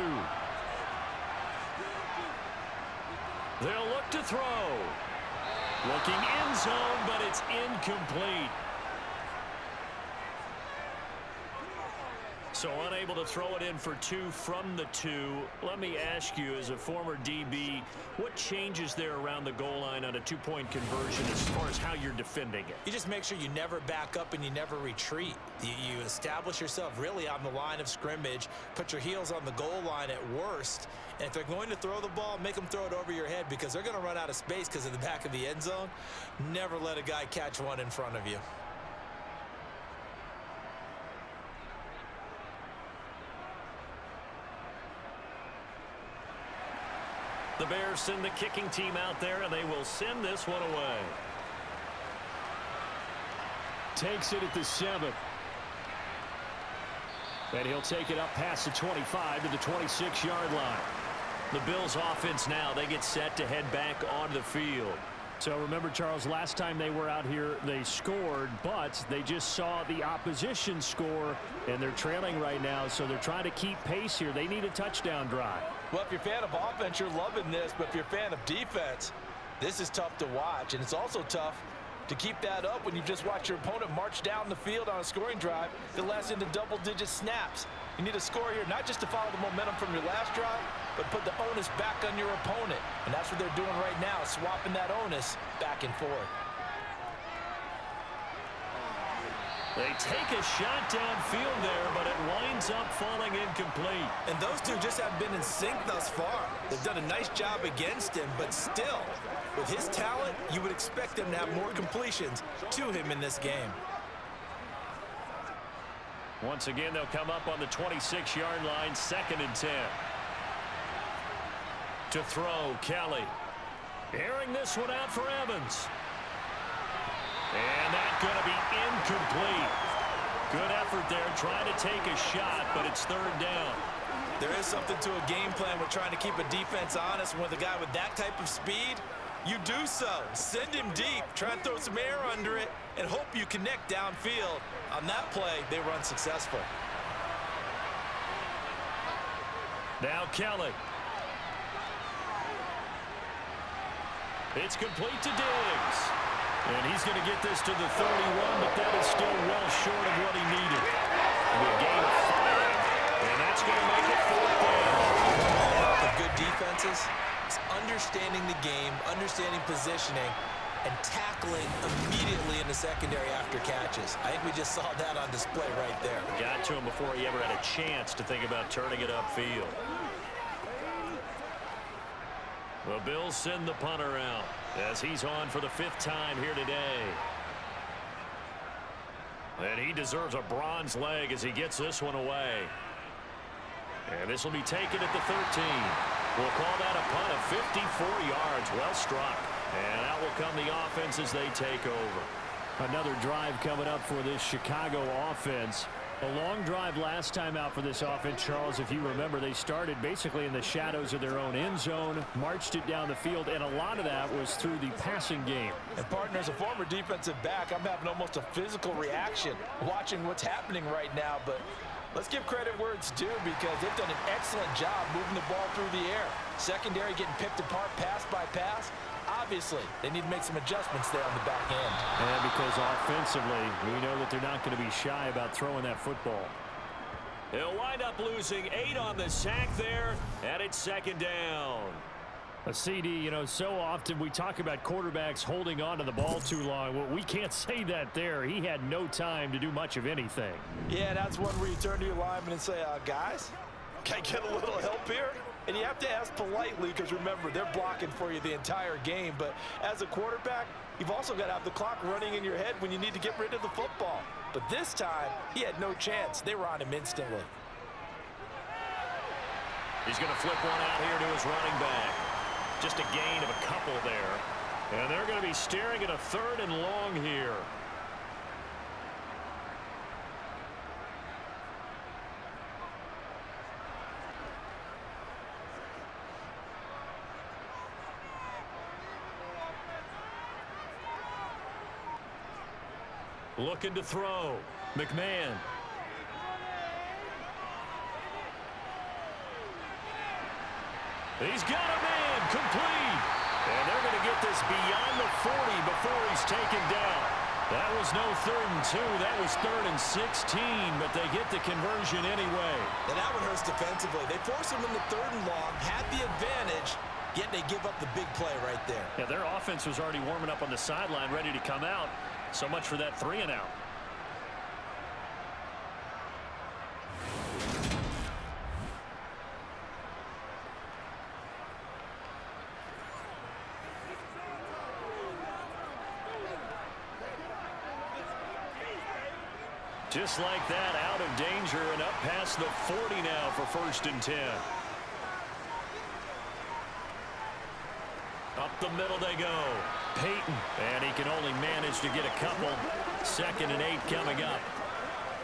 They'll look to throw. Looking end zone, but it's incomplete. So unable to throw it in for 2 from the 2. Let me ask you, as a former DB, what changes there around the goal line on a 2-point conversion as far as how you're defending it? You just make sure you never back up and you never retreat. You establish yourself really on the line of scrimmage, put your heels on the goal line at worst, and if they're going to throw the ball, make them throw it over your head because they're going to run out of space because of the back of the end zone. Never let a guy catch one in front of you. The Bears send the kicking team out there, and they will send this one away. Takes it at the 7. And he'll take it up past the 25 to the 26-yard line. The Bills offense now, they get set to head back on the field. So remember, Charles, last time they were out here, they scored, but they just saw the opposition score, and they're trailing right now, so they're trying to keep pace here. They need a touchdown drive. Well, if you're a fan of offense, you're loving this, but if you're a fan of defense, this is tough to watch, and it's also tough to keep that up when you just watch your opponent march down the field on a scoring drive that lasts into double-digit snaps. You need a score here, not just to follow the momentum from your last drive, but put the onus back on your opponent. And that's what they're doing right now, swapping that onus back and forth. They take a shot downfield there, but it winds up falling incomplete. And those two just haven't been in sync thus far. They've done a nice job against him, but still, with his talent, you would expect him to have more completions to him in this game. Once again, they'll come up on the 26-yard line, 2nd and 10. To throw, Kelly. Airing this one out for Evans. And that's going to be incomplete. Good effort there, trying to take a shot, but it's third down. There is something to a game plan with trying to keep a defense honest. With a guy with that type of speed, you do so. Send him deep, try and throw some air under it, and hope you connect downfield. On that play, they were unsuccessful. Now Kelly. It's complete to Diggs. And he's going to get this to the 31, but that is still well short of what he needed. And a gain of 5, and that's going to make it fourth down. The good defenses is understanding the game, understanding positioning, and tackling immediately in the secondary after catches. I think we just saw that on display right there. Got to him before he ever had a chance to think about turning it upfield. The Bills send the punter out as he's on for the 5th time here today. And he deserves a bronze leg as he gets this one away. And this will be taken at the 13. We'll call that a punt of 54 yards. Well struck. And out will come the offense as they take over. Another drive coming up for this Chicago offense. A long drive last time out for this offense, Charles. If you remember, they started basically in the shadows of their own end zone, marched it down the field, and a lot of that was through the passing game. And partner, as a former defensive back, I'm having almost a physical reaction watching what's happening right now. But let's give credit where it's due, because they've done an excellent job moving the ball through the air. Secondary getting picked apart pass by pass. Obviously, they need to make some adjustments there on the back end. And because offensively, we know that they're not going to be shy about throwing that football. He'll wind up losing 8 on the sack there, and it's 2nd down. A CD, you know, so often we talk about quarterbacks holding on to the ball too long. Well, we can't say that there. He had no time to do much of anything. Yeah, that's one where you turn to your lineman and say, guys, can I get a little help here? And you have to ask politely, because remember, they're blocking for you the entire game. But as a quarterback, you've also got to have the clock running in your head when you need to get rid of the football. But this time, he had no chance. They were on him instantly. He's going to flip one out here to his running back. Just a gain of a couple there. And they're going to be staring at a 3rd and long here. Looking to throw. McMahon. He's got a man. Complete. And they're going to get this beyond the 40 before he's taken down. That was no 3rd and 2. That was 3rd and 16, but they get the conversion anyway. And that one hurts defensively. They force him into 3rd and long, had the advantage, yet they give up the big play right there. Yeah, their offense was already warming up on the sideline, ready to come out. So much for that 3 and out. Just like that, out of danger and up past the 40 now for 1st and 10. Up the middle they go. Peyton. And he can only manage to get a couple. 2nd and 8 coming up.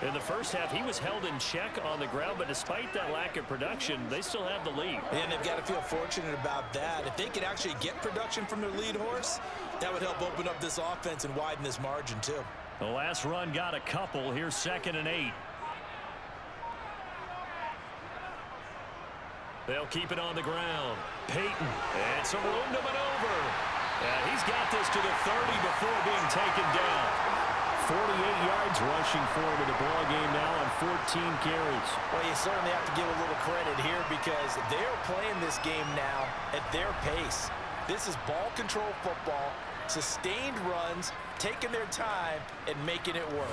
In the first half, he was held in check on the ground, but despite that lack of production, they still have the lead. And they've got to feel fortunate about that. If they could actually get production from their lead horse, that would help open up this offense and widen this margin too. The last run got a couple. Here's 2nd and 8. They'll keep it on the ground. Peyton. And some room to maneuver. And he's got this to the 30 before being taken down. 48 yards rushing for him in the ball game now on 14 carries. Well, you certainly have to give a little credit here, because they're playing this game now at their pace. This is ball control football, sustained runs, taking their time and making it work.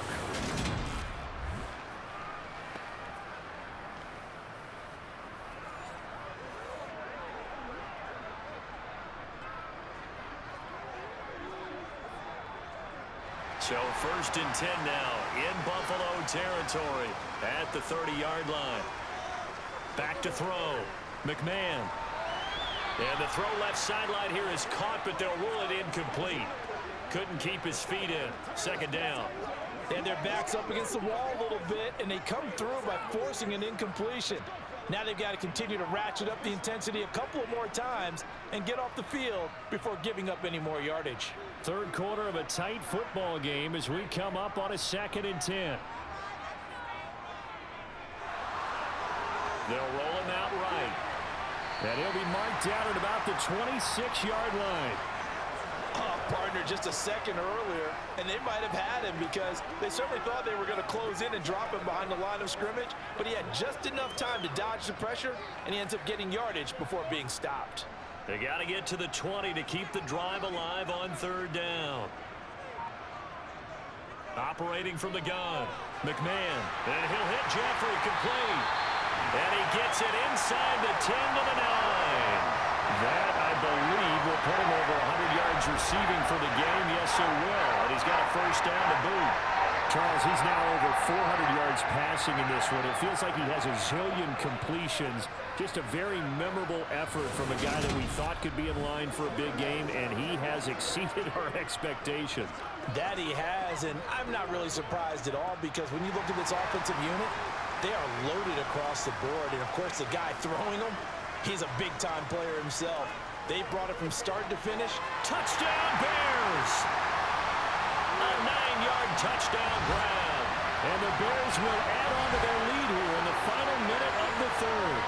So 1st and 10 now in Buffalo territory at the 30-yard line. Back to throw. McMahon. And the throw left sideline here is caught, but they'll rule it incomplete. Couldn't keep his feet in. Second down. And their back's up against the wall a little bit, and they come through by forcing an incompletion. Now they've got to continue to ratchet up the intensity a couple of more times and get off the field before giving up any more yardage. Third quarter of a tight football game as we come up on a 2nd and 10. They'll roll him out right. And he'll be marked down at about the 26-yard line. Oh, partner, just a second earlier, and they might have had him because they certainly thought they were going to close in and drop him behind the line of scrimmage, but he had just enough time to dodge the pressure, and he ends up getting yardage before being stopped. They got to get to the 20 to keep the drive alive on 3rd down. Operating from the gun, McMahon, and he'll hit Jeffrey complete. And he gets it inside the 10 to the 9. That, I believe, will put him over 100 yards receiving for the game. Yes, it will. And he's got a first down to boot. Charles, he's now over 400 yards passing in this one. It feels like he has a zillion completions. Just a very memorable effort from a guy that we thought could be in line for a big game, and he has exceeded our expectations. That he has, and I'm not really surprised at all because when you look at this offensive unit, they are loaded across the board. And, of course, the guy throwing them, he's a big-time player himself. They brought it from start to finish. Touchdown, Bears! A 9-yard touchdown grab. And the Bears will add on to their lead here in the final minute of the 3rd.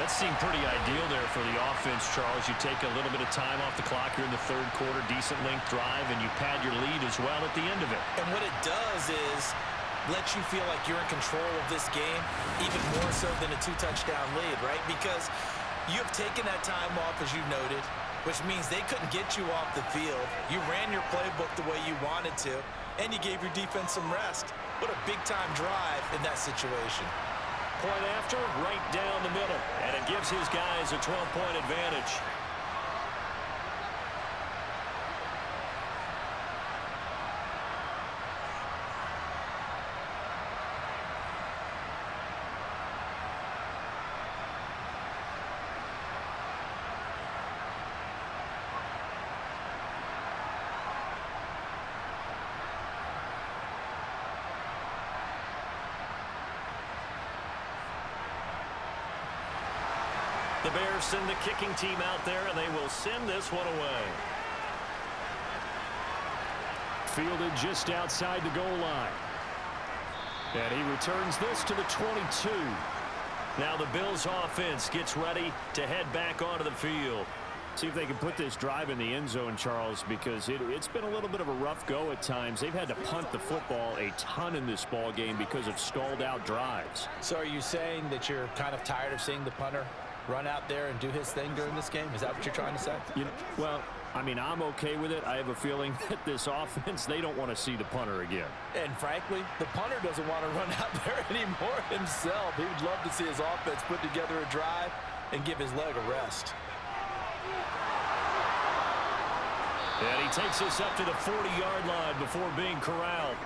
That seemed pretty ideal there for the offense, Charles. You take a little bit of time off the clock here in the 3rd quarter, decent length drive, and you pad your lead as well at the end of it. And what it does is let you feel like you're in control of this game, even more so than a 2-touchdown lead, right? Because you've taken that time off, as you noted, which means they couldn't get you off the field. You ran your playbook the way you wanted to, and you gave your defense some rest. What a big-time drive in that situation. Point after, right down the middle, and it gives his guys a 12-point advantage. The Bears send the kicking team out there, and they will send this one away. Fielded just outside the goal line. And he returns this to the 22. Now the Bills offense gets ready to head back onto the field. See if they can put this drive in the end zone, Charles, because it's been a little bit of a rough go at times. They've had to punt the football a ton in this ball game because of stalled out drives. So are you saying that you're kind of tired of seeing the punter run out there and do his thing during this game? Is that what you're trying to say? Well, I mean, I'm okay with it. I have a feeling that this offense, they don't want to see the punter again. And frankly, the punter doesn't want to run out there anymore himself. He would love to see his offense put together a drive and give his leg a rest. And he takes us up to the 40-yard line before being corralled.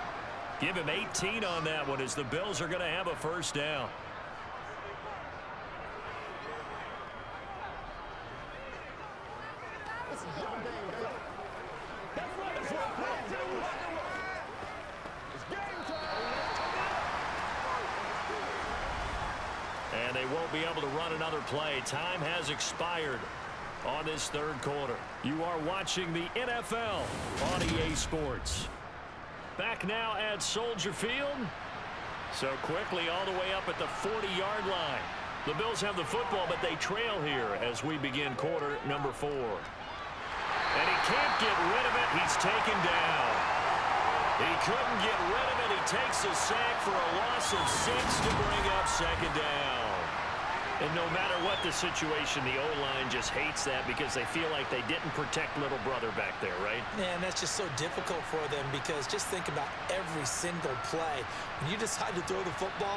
Give him 18 on that one as the Bills are going to have a first down. And they won't be able to run another play. Time has expired on this 3rd quarter. You are watching the NFL on EA Sports. Back now at Soldier Field. So quickly all the way up at the 40-yard line. The Bills have the football, but they trail here as we begin quarter number 4. And he can't get rid of it. He's taken down. He couldn't get rid of it. He takes a sack for a loss of 6 to bring up 2nd down. And no matter what the situation, the O-line just hates that because they feel like they didn't protect little brother back there, right? Man, that's just so difficult for them because just think about every single play. When you decide to throw the football,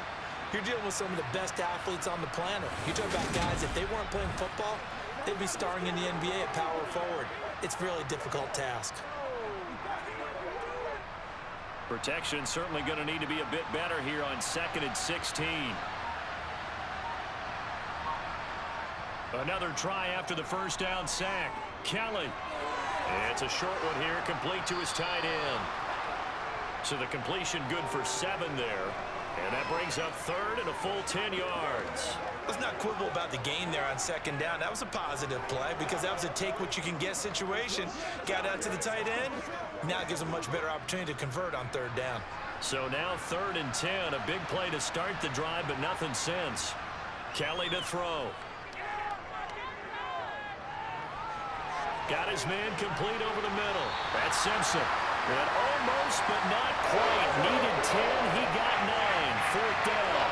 you're dealing with some of the best athletes on the planet. You talk about guys, if they weren't playing football, they'd be starring in the NBA at power forward. It's a really difficult task. Protection certainly going to need to be a bit better here on 2nd and 16. Another try after the first down sack. Kelly. It's a short one here, complete to his tight end. So the completion good for 7 there. And that brings up third and a full 10 yards. Let's not quibble about the gain there on second down. That was a positive play because that was a take-what-you-can-get situation. Got out to the tight end. Now it gives them a much better opportunity to convert on third down. So now 3rd and 10. A big play to start the drive, but nothing since. Kelly to throw. Got his man complete over the middle. That's Simpson. And almost, but not quite. Needed 10. He got 9. 4th down.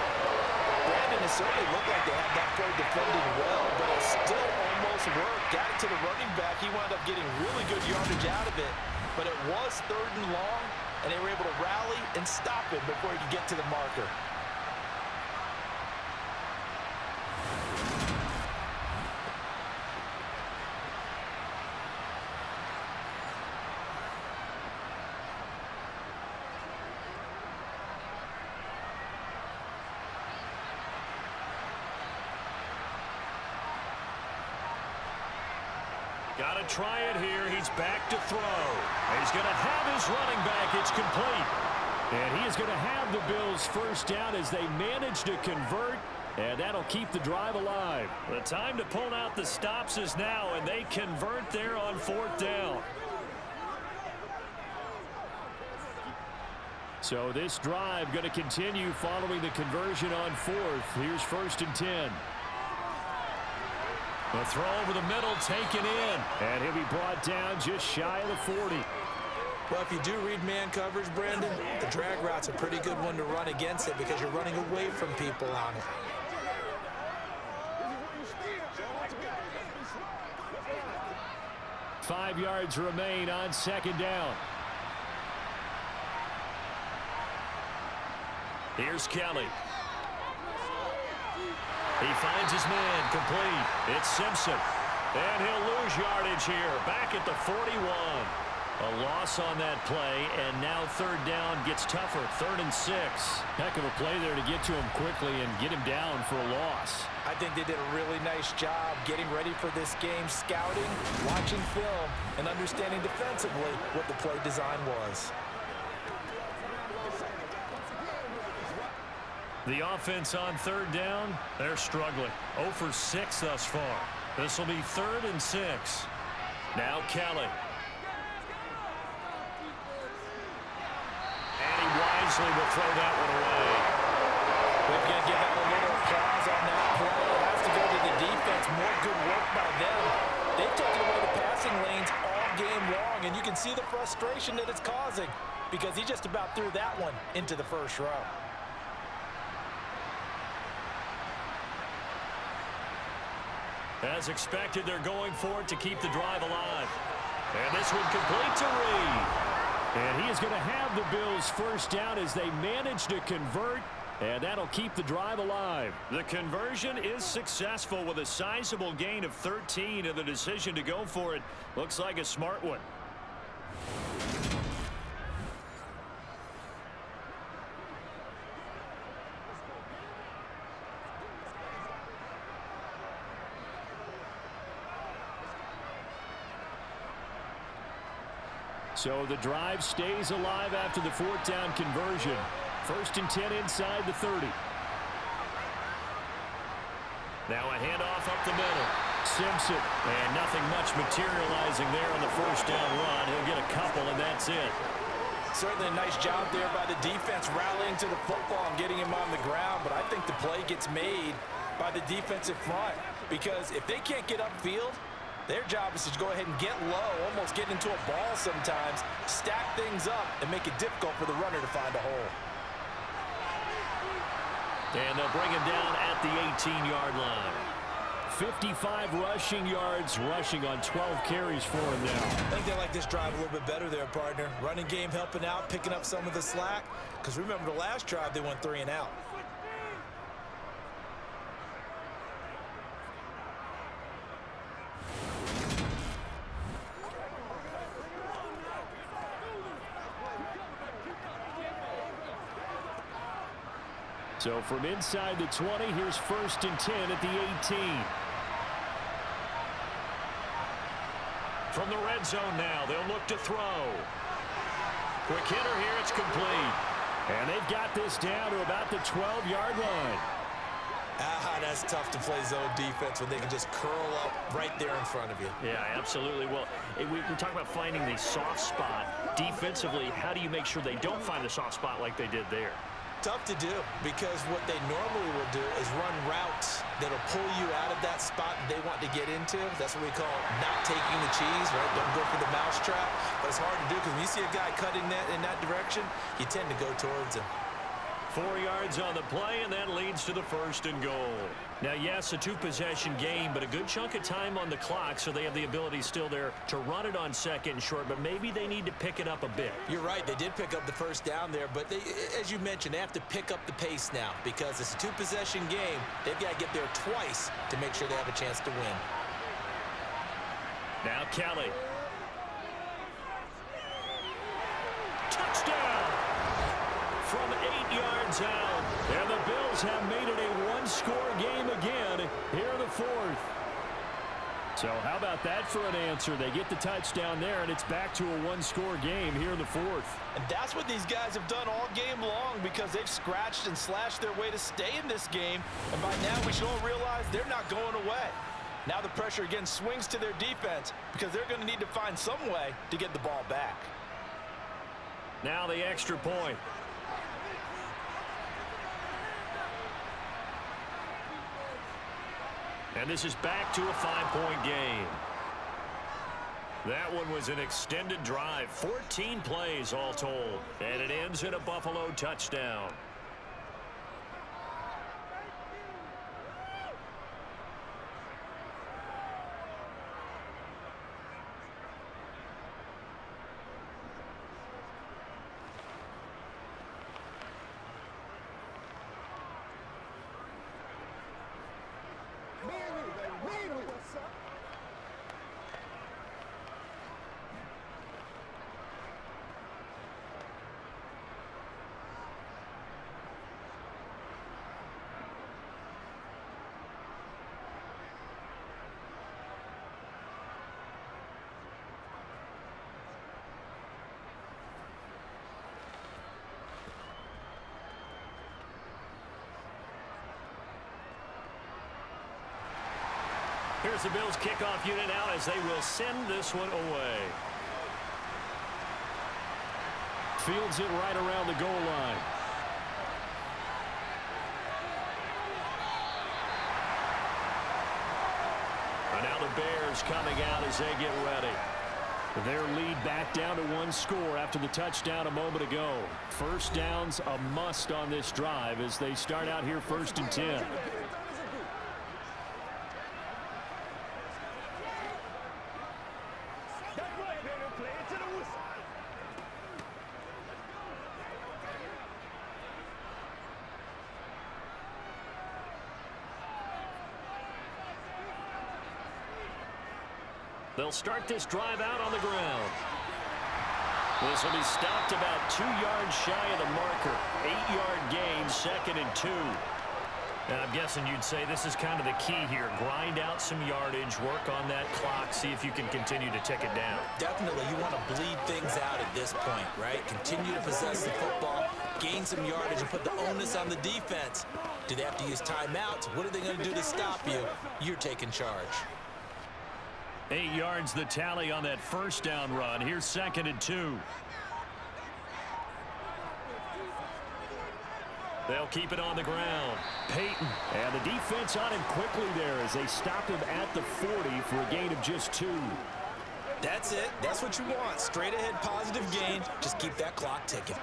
Brandon, it certainly looked like they had that play defending well, but it still almost worked. Got it to the running back. He wound up getting really good yardage out of it, but it was 3rd and long, and they were able to rally and stop it before he could get to the marker. Got to try it here. He's back to throw. He's going to have his running back. It's complete. And he is going to have the Bills' first down as they manage to convert, and that'll keep the drive alive. The time to pull out the stops is now, and they convert there on 4th down. So this drive going to continue following the conversion on 4th. Here's 1st and 10. The throw over the middle taken in. And he'll be brought down just shy of the 40. Well, if you do read man coverage, Brandon, the drag route's a pretty good one to run against it because you're running away from people on it. Five yards remain on 2nd down. Here's Kelly. He finds his man complete. It's Simpson. And he'll lose yardage here. Back at the 41. A loss on that play, and now 3rd down gets tougher. 3rd and 6. Heck of a play there to get to him quickly and get him down for a loss. I think they did a really nice job getting ready for this game, scouting, watching film, and understanding defensively what the play design was. The offense on 3rd down, they're struggling. 0 for 6 thus far. This will be 3rd and 6. Now Kelly. And he wisely will throw that one away. We're going to give out a little applause on that play. It has to go to the defense. More good work by them. They've taken away the passing lanes all game long, and you can see the frustration that it's causing because he just about threw that one into the first row. As expected, they're going for it to keep the drive alive. And this one complete to Reed. And he is going to have the Bills' first down as they manage to convert, and that'll keep the drive alive. The conversion is successful with a sizable gain of 13, and the decision to go for it looks like a smart one. So the drive stays alive after the 4th down conversion. 1st and 10 inside the 30. Now a handoff up the middle. Simpson. And nothing much materializing there on the 1st down run. He'll get a couple, and that's it. Certainly a nice job there by the defense rallying to the football and getting him on the ground, but I think the play gets made by the defensive front because if they can't get upfield, their job is to go ahead and get low, almost get into a ball sometimes, stack things up, and make it difficult for the runner to find a hole. And they'll bring him down at the 18-yard line. 55 rushing yards, rushing on 12 carries for him now. I think they like this drive a little bit better there, partner. Running game helping out, picking up some of the slack. Because remember the last drive, they went 3 and out. So from inside the 20, here's 1st and 10 at the 18. From the red zone now, they'll look to throw. Quick hitter here, it's complete. And they've got this down to about the 12-yard line. That's tough to play zone defense when they can just curl up right there in front of you. Yeah, absolutely. Well, we talk about finding the soft spot. Defensively, how do you make sure they don't find the soft spot like they did there? Tough to do, because what they normally will do is run routes that'll pull you out of that spot they want to get into. That's what we call not taking the cheese, right? Don't go for the mousetrap. But it's hard to do because when you see a guy cutting that in that direction, you tend to go towards him. 4 yards on the play, and that leads to the 1st and goal. Now, yes, a 2-possession game, but a good chunk of time on the clock, so they have the ability still there to run it on 2nd and short, but maybe they need to pick it up a bit. You're right. They did pick up the 1st down there, but they, as you mentioned, they have to pick up the pace now because it's a 2-possession game. They've got to get there twice to make sure they have a chance to win. Now Kelly. Touchdown! From 8 yards out. And the Bills have made it a one-score game again here in the 4th. So how about that for an answer? They get the touchdown there, and it's back to a one-score game here in the 4th. And that's what these guys have done all game long because they've scratched and slashed their way to stay in this game. And by now we should all realize they're not going away. Now the pressure again swings to their defense because they're going to need to find some way to get the ball back. Now the extra point. And this is back to a 5-point game. That one was an extended drive, 14 plays all told, and it ends in a Buffalo touchdown. Here's the Bills kickoff unit now as they will send this one away. Fields it right around the goal line. And now the Bears coming out as they get ready. Their lead back down to one score after the touchdown a moment ago. First down's a must on this drive as they start out here 1st and 10. They'll start this drive out on the ground. This will be stopped about 2 yards shy of the marker. 8-yard gain, 2nd and 2. And I'm guessing you'd say this is kind of the key here. Grind out some yardage, work on that clock, see if you can continue to tick it down. Definitely, you want to bleed things out at this point, right? Continue to possess the football, gain some yardage, and put the onus on the defense. Do they have to use timeouts? What are they going to do to stop you? You're taking charge. 8 yards the tally on that first down run. Here's 2nd and 2. They'll keep it on the ground. Peyton, and the defense on him quickly there as they stop him at the 40 for a gain of just 2. That's it. That's what you want. Straight ahead positive gain. Just keep that clock ticking.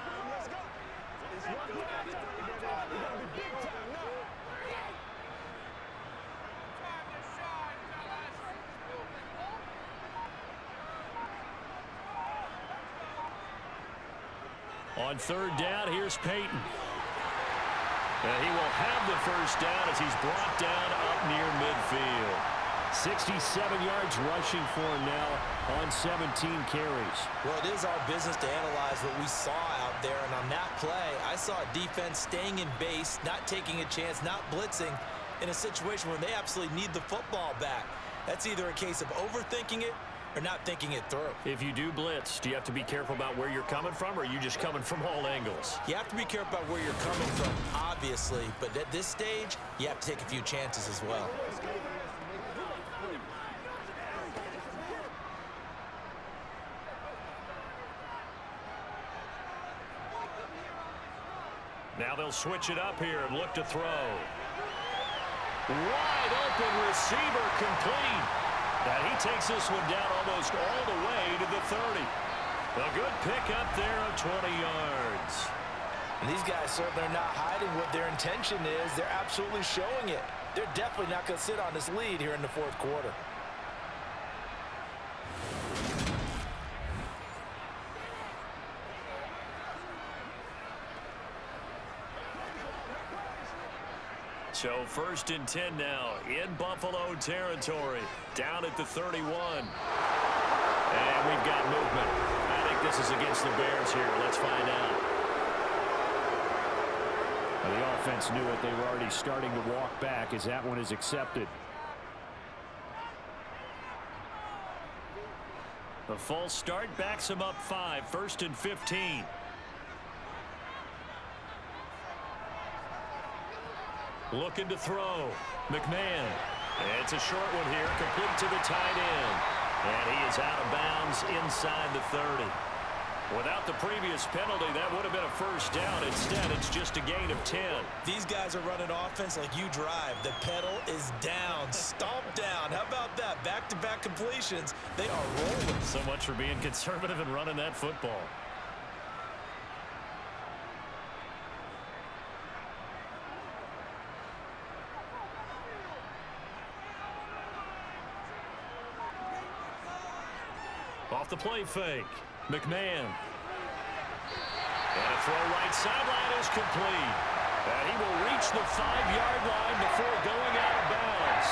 On 3rd down, here's Peyton. And he will have the first down as he's brought down up near midfield. 67 yards rushing for him now on 17 carries. Well, it is our business to analyze what we saw out there. And on that play, I saw a defense staying in base, not taking a chance, not blitzing in a situation where they absolutely need the football back. That's either a case of overthinking it or not thinking it through. If you do blitz, do you have to be careful about where you're coming from, or are you just coming from all angles? You have to be careful about where you're coming from, obviously, but at this stage, you have to take a few chances as well. Now they'll switch it up here and look to throw. Wide open receiver complete. And he takes this one down almost all the way to the 30. A good pickup there of 20 yards. And these guys certainly are not hiding what their intention is. They're absolutely showing it. They're definitely not going to sit on this lead here in the fourth quarter. So 1st and 10 now in Buffalo territory, down at the 31. And we've got movement. I think this is against the Bears here. Let's find out. Well, the offense knew it. They were already starting to walk back as that one is accepted. The false start backs him up 5, 1st and 15. Looking to throw. McMahon. It's a short one here, complete to the tight end. And he is out of bounds inside the 30. Without the previous penalty, that would have been a first down. Instead, it's just a gain of 10. These guys are running offense like you drive. The pedal is down, stomp down. How about that? Back-to-back completions. They are rolling. So much for being conservative and running that football. Off the play fake. McMahon. And a throw right sideline is complete. And he will reach the 5-yard line before going out of bounds.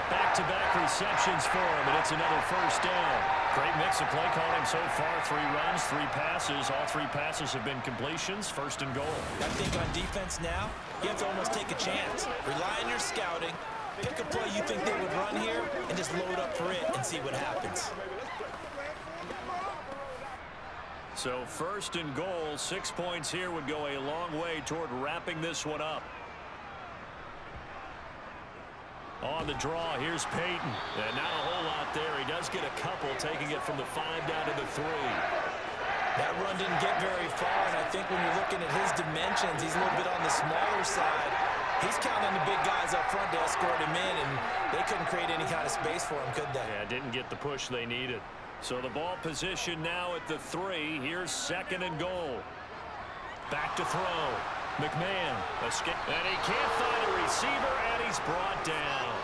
Back-to-back receptions for him, and it's another first down. Great mix of play calling so far. 3 runs, 3 passes. All 3 passes have been completions. 1st and goal. I think on defense now, you have to almost take a chance. Rely on your scouting. Pick a play you think they would run here, and just load up for it and see what happens. So 1st and goal, 6 points here would go a long way toward wrapping this one up. On the draw, here's Peyton. And not a whole lot there. He does get a couple, taking it from the 5 down to the 3. That run didn't get very far, and I think when you're looking at his dimensions, he's a little bit on the smaller side. He's counting on the big guys up front to escort him in, and they couldn't create any kind of space for him, could they? Yeah, didn't get the push they needed. So the ball position now at the 3. Here's 2nd and goal. Back to throw. McMahon. Escape. And he can't find a receiver, and he's brought down.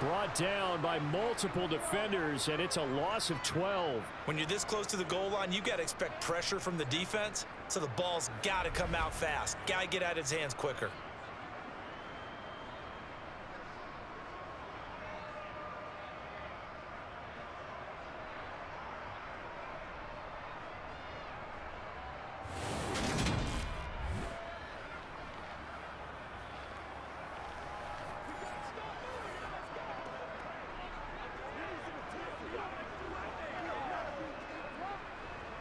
Brought down by multiple defenders, and it's a loss of 12. When you're this close to the goal line, you got to expect pressure from the defense, so the ball's got to come out fast. Got to get out of his hands quicker.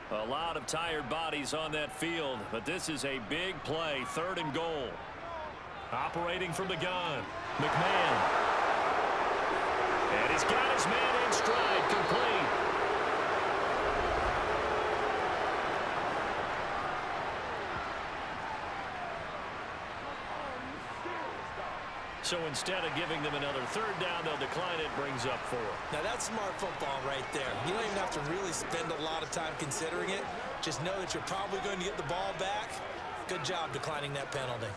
A lot of tired bodies on that field, but this is a big play. 3rd and goal. Operating from the gun. McMahon. And he's got his man in stride, complete. So instead of giving them another 3rd down, they'll decline it, brings up 4. Now that's smart football right there. You don't even have to really spend a lot of time considering it. Just know that you're probably going to get the ball back. Good job declining that penalty.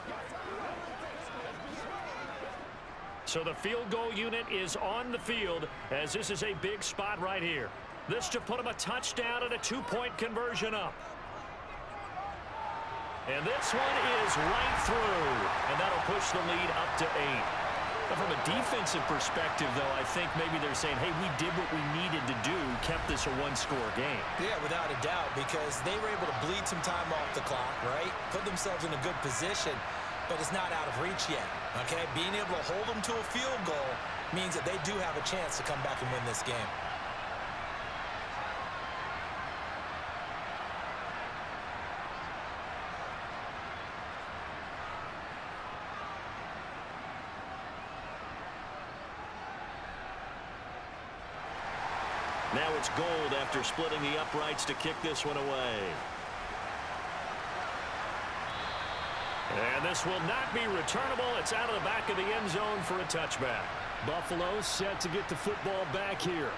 So the field goal unit is on the field, as this is a big spot right here. This to put them a touchdown and a 2-point conversion up. And this one is right through, and that'll push the lead up to 8. But from a defensive perspective, though, I think maybe they're saying, hey, we did what we needed to do, kept this a 1-score game. Yeah, without a doubt, because they were able to bleed some time off the clock, right? Put themselves in a good position, but it's not out of reach yet, okay? Being able to hold them to a field goal means that they do have a chance to come back and win this game. Now it's Gold after splitting the uprights to kick this one away. And this will not be returnable. It's out of the back of the end zone for a touchback. Buffalo set to get the football back here.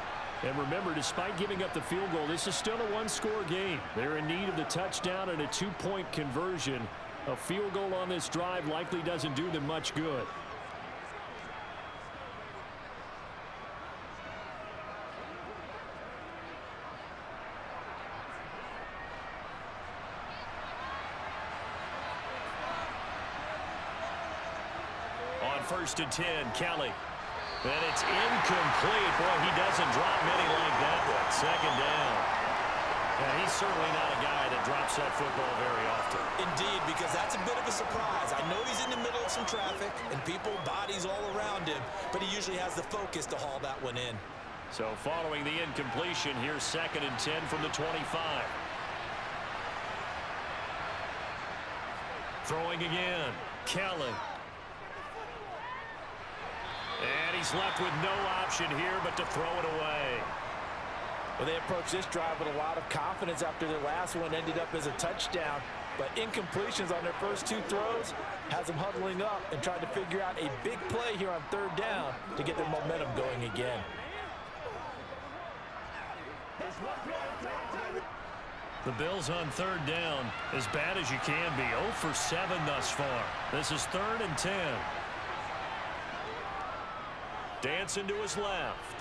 And remember, despite giving up the field goal, this is still a one-score game. They're in need of the touchdown and a two-point conversion. A field goal on this drive likely doesn't do them much good. On 1st and 10, Kelly. And it's incomplete. Boy, he doesn't drop many like that one. Second down. And he's certainly not a guy that drops that football very often. Indeed, because that's a bit of a surprise. I know he's in the middle of some traffic and people, bodies all around him, but he usually has the focus to haul that one in. So following the incompletion, here's 2nd and 10 from the 25. Throwing again. Kelly. And he's left with no option here but to throw it away. Well, they approached this drive with a lot of confidence after their last one ended up as a touchdown. But incompletions on their first two throws has them huddling up and trying to figure out a big play here on 3rd down to get their momentum going again. The Bills on 3rd down, as bad as you can be. 0 for 7 thus far. This is 3rd and 10. Dancing to his left.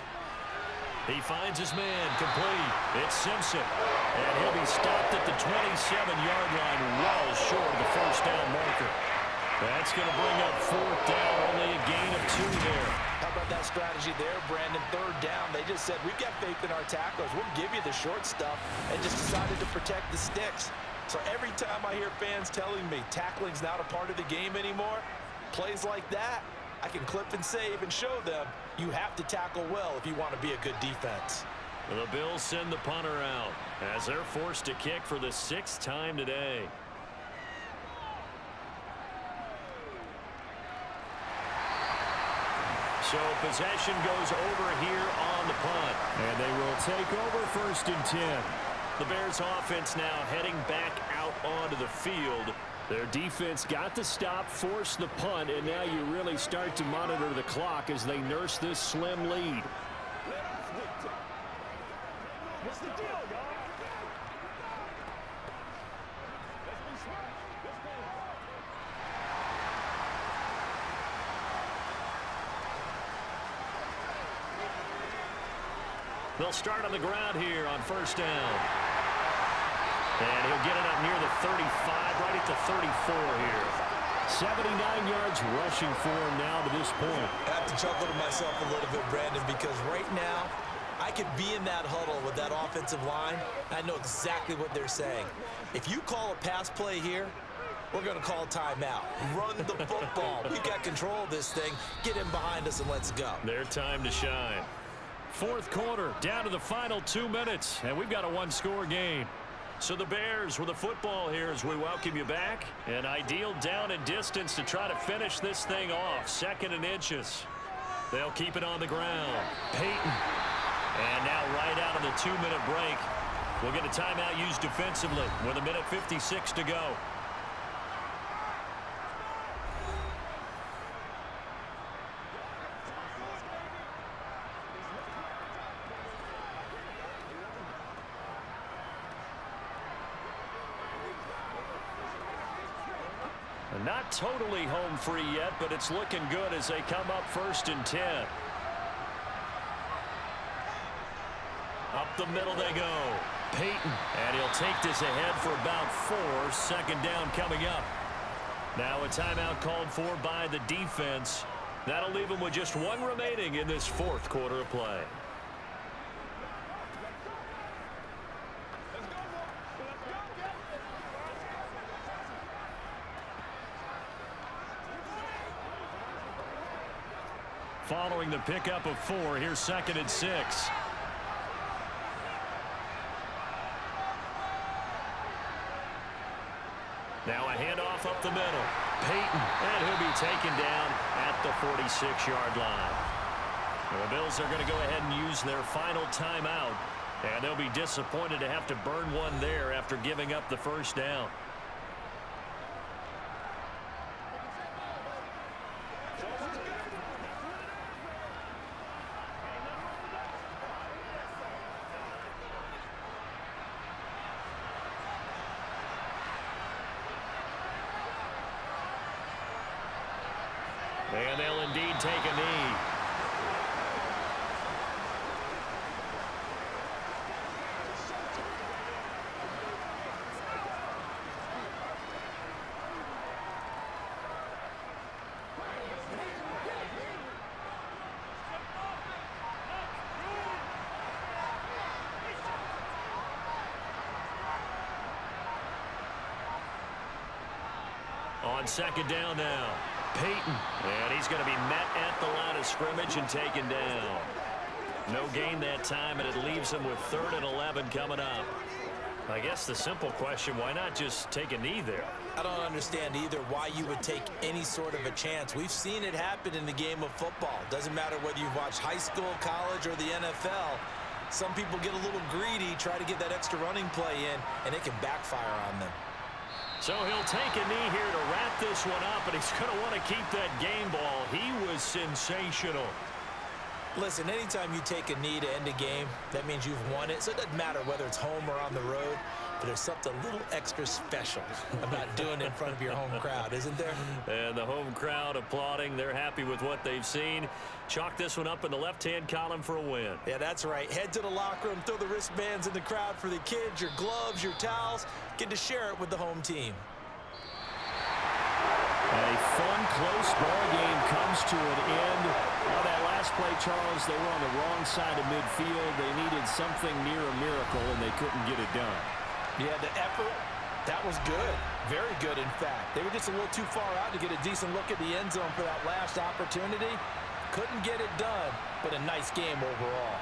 He finds his man complete. It's Simpson. And he'll be stopped at the 27-yard line, well short of the first down marker. That's going to bring up 4th down, only a gain of 2 there. How about that strategy there, Brandon? 3rd down, they just said, we've got faith in our tacklers. We'll give you the short stuff, and just decided to protect the sticks. So every time I hear fans telling me tackling's not a part of the game anymore, plays like that, I can clip and save and show them you have to tackle well if you want to be a good defense. The Bills send the punter out as they're forced to kick for the 6th time today. So possession goes over here on the punt. And they will take over 1st and 10. The Bears offense now heading back out onto the field. Their defense got the stop, forced the punt, and now you really start to monitor the clock as they nurse this slim lead. What's the deal, y'all? They'll start on the ground here on 1st down. And he'll get it up near the 35, right at the 34 here. 79 yards rushing for him now to this point. I have to chuckle to myself a little bit, Brandon, because right now I could be in that huddle with that offensive line. I know exactly what they're saying. If you call a pass play here, we're going to call timeout. Run the football. We've got control of this thing. Get in behind us and let's go. Their time to shine. 4th quarter, down to the final 2 minutes, and we've got a one-score game. So the Bears with the football here as we welcome you back. An ideal down and distance to try to finish this thing off. 2nd and inches. They'll keep it on the ground. Peyton. And now right out of the 2-minute break, we'll get a timeout used defensively with 1:56 to go. Not totally home free yet, but it's looking good as they come up 1st and 10. Up the middle they go. Peyton. And he'll take this ahead for about 4. 2nd down coming up. Now a timeout called for by the defense. That'll leave them with just 1 remaining in this 4th quarter of play. Following the pickup of 4, here's 2nd and 6. Now a handoff up the middle. Peyton, and he'll be taken down at the 46-yard line. The Bills are going to go ahead and use their final timeout. And they'll be disappointed to have to burn one there after giving up the first down. And they'll indeed take a knee. On second down now. Peyton. And he's going to be met at the line of scrimmage and taken down. No gain that time, and it leaves him with 3rd and 11 coming up. I guess the simple question, why not just take a knee there? I don't understand either why you would take any sort of a chance. We've seen it happen in the game of football. Doesn't matter whether you've watched high school, college, or the NFL. Some people get a little greedy, try to get that extra running play in, and it can backfire on them. So he'll take a knee here to wrap this one up, and he's going to want to keep that game ball. He was sensational. Listen, anytime you take a knee to end a game, that means you've won it. So it doesn't matter whether it's home or on the road, but there's something a little extra special about doing it in front of your home crowd, isn't there? And the home crowd applauding. They're happy with what they've seen. Chalk this one up in the left-hand column for a win. Yeah, that's right. Head to the locker room, throw the wristbands in the crowd for the kids, your gloves, your towels. Get to share it with the home team. A fun, close ball game comes to an end. On that last play, Charles, they were on the wrong side of midfield. They needed something near a miracle, and they couldn't get it done. Yeah, the effort, that was good. Very good, in fact. They were just a little too far out to get a decent look at the end zone for that last opportunity. Couldn't get it done, but a nice game overall.